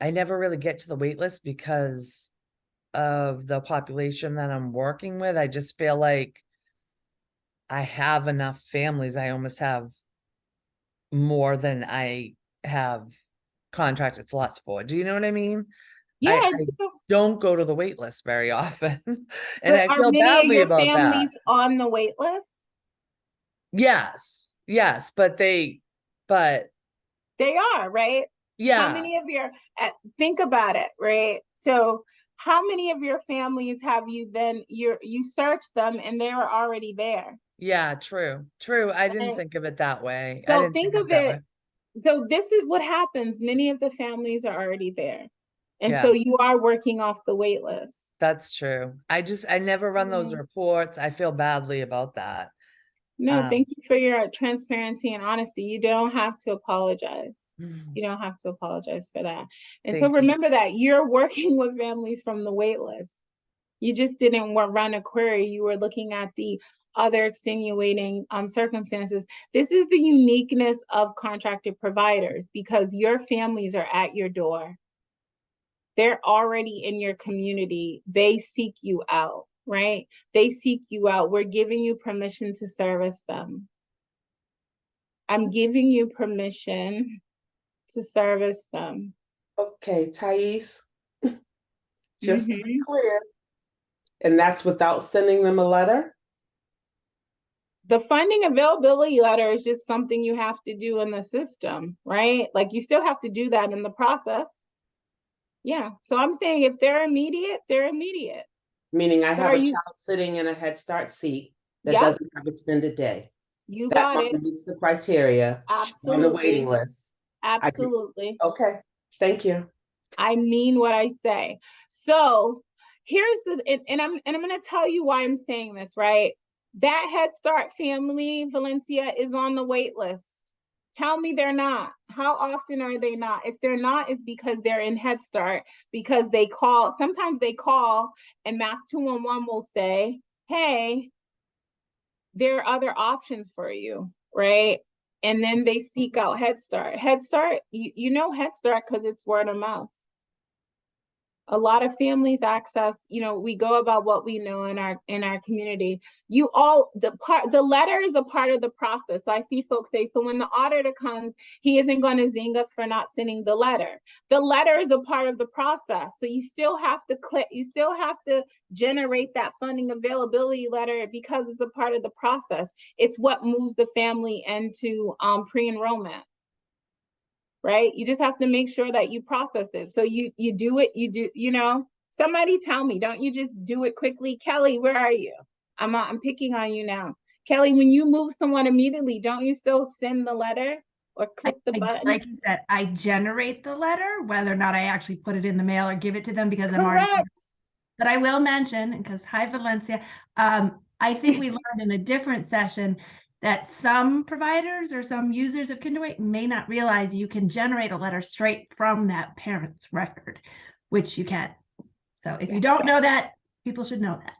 I never really get to the wait list because of the population that I'm working with. I just feel like I have enough families. I almost have more than I have contracted slots for. Do you know what I mean? Yeah, I don't go to the wait list very often. And but I are feel many badly of your about that. families on the wait list? Yes, but they are, right? Yeah. How many of your, think about it, right? So how many of your families have you then, you searched them and they were already there? Yeah, true. I didn't think of it that way. So think of it, so this is what happens. Many of the families are already there. And so you are working off the wait list. That's true. I never run those reports. I feel badly about that. No, thank you for your transparency and honesty. You don't have to apologize. You don't have to apologize for that. And so remember that you're working with families from the wait list. You just didn't run a query. You were looking at the other extenuating circumstances. This is the uniqueness of contracted providers because your families are at your door. They're already in your community. They seek you out, right? They seek you out. We're giving you permission to service them. I'm giving you permission to service them. Okay, Thais, just to be clear, and that's without sending them a letter? The funding availability letter is just something you have to do in the system, right? Like you still have to do that in the process. Yeah, so I'm saying if they're immediate, they're immediate. Meaning I have a child sitting in a Head Start seat that doesn't have extended day. You that got it. Meets the criteria on the waiting list. Absolutely. Okay, thank you. I mean what I say. So here's the, and I'm going to tell you why I'm saying this, right? That Head Start family, Valencia, is on the wait list. Tell me they're not. How often are they not? If they're not, it's because they're in Head Start, because they call, sometimes they call and Mass 211 will say, hey, there are other options for you, right? And then they seek out Head Start. Head Start, you know Head Start because it's word of mouth. A lot of families access, you know, we go about what we know in our community. You all, the letter is a part of the process. So I see folks say, so when the auditor comes, he isn't going to zing us for not sending the letter. The letter is a part of the process. So you still have to click, you still have to generate that funding availability letter because it's a part of the process. It's what moves the family into pre-enrollment. Right? You just have to make sure that you process it. So you do it, you know, somebody tell me, don't you just do it quickly? Kelly, where are you? I'm picking on you now. Kelly, when you move someone immediately, don't you still send the letter or click the button? Like you said, I generate the letter, whether or not I actually put it in the mail or give it to them because I'm Correct. already. But I will mention, because hi Valencia, I think we learned in a different session that some providers or some users of Kinderweight may not realize you can generate a letter straight from that parent's record, which you can. So if you don't know that, people should know that.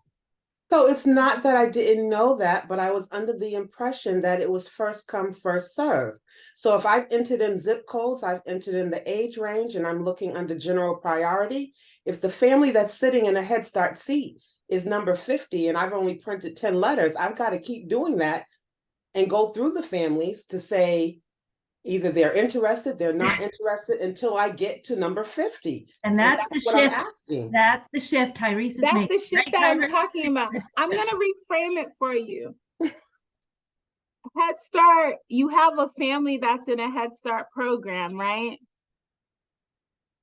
So it's not that I didn't know that, but I was under the impression that it was first come, first serve. So if I've entered in zip codes, I've entered in the age range, and I'm looking under general priority. If the family that's sitting in a Head Start seat is number 50 and I've only printed 10 letters, I've got to keep doing that and go through the families to say either they're interested, they're not interested, until I get to number 50. And that's the what I'm shift. asking. That's the shift Tyrese is That's making. the shift that I'm talking about. I'm going to reframe it for you. Head Start, you have a family that's in a Head Start program, right?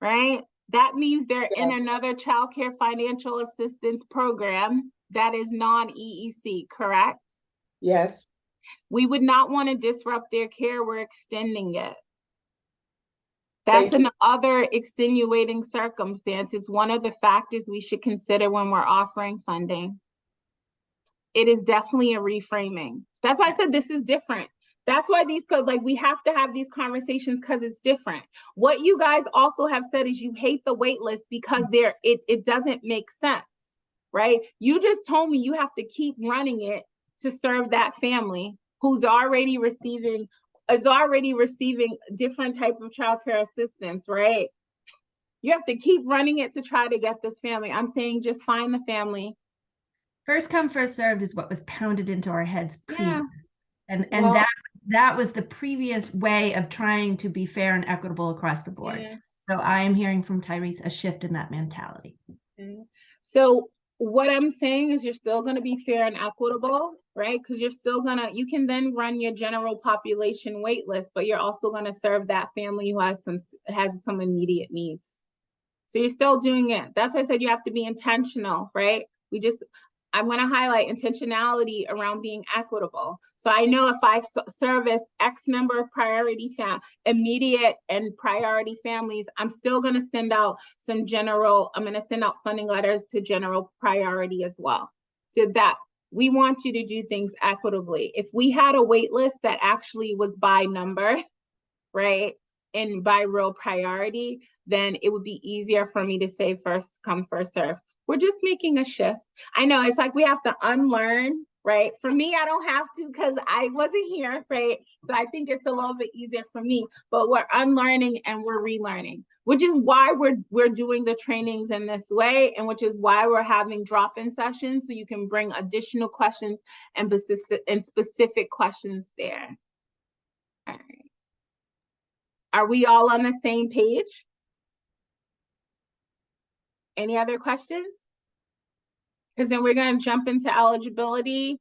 Right? That means they're in another child care financial assistance program that is non-EEC, correct? Yes. We would not want to disrupt their care. We're extending it. That's another extenuating circumstance. It's one of the factors we should consider when we're offering funding. It is definitely a reframing. That's why I said this is different. That's why these codes, like, we have to have these conversations because it's different. What you guys also have said is you hate the wait list because it doesn't make sense, right? You just told me you have to keep running it to serve that family who's already receiving different type of childcare assistance, right? You have to keep running it to try to get this family. I'm saying just find the family. First come, first served is what was pounded into our heads Yeah. And Well, that was the previous way of trying to be fair and equitable across the board. Yeah. So I am hearing from Tyrese a shift in that mentality. So what I'm saying is you're still going to be fair and equitable, right? Because you're still you can then run your general population wait list, but you're also going to serve that family who has some immediate needs. So you're still doing it. That's why I said you have to be intentional, right? I'm going to highlight intentionality around being equitable. So I know if I service X number of immediate and priority families, I'm still going to send out I'm going to send out funding letters to general priority as well. So that we want you to do things equitably. If we had a wait list that actually was by number, right, and by real priority, then it would be easier for me to say first come, first serve. We're just making a shift. I know it's like we have to unlearn, right? For me, I don't have to because I wasn't here, right? So I think it's a little bit easier for me, but we're unlearning and we're relearning, which is why we're doing the trainings in this way, and which is why we're having drop-in sessions so you can bring additional questions and specific questions there. All right. Are we all on the same page? Any other questions? Because then we're going to jump into eligibility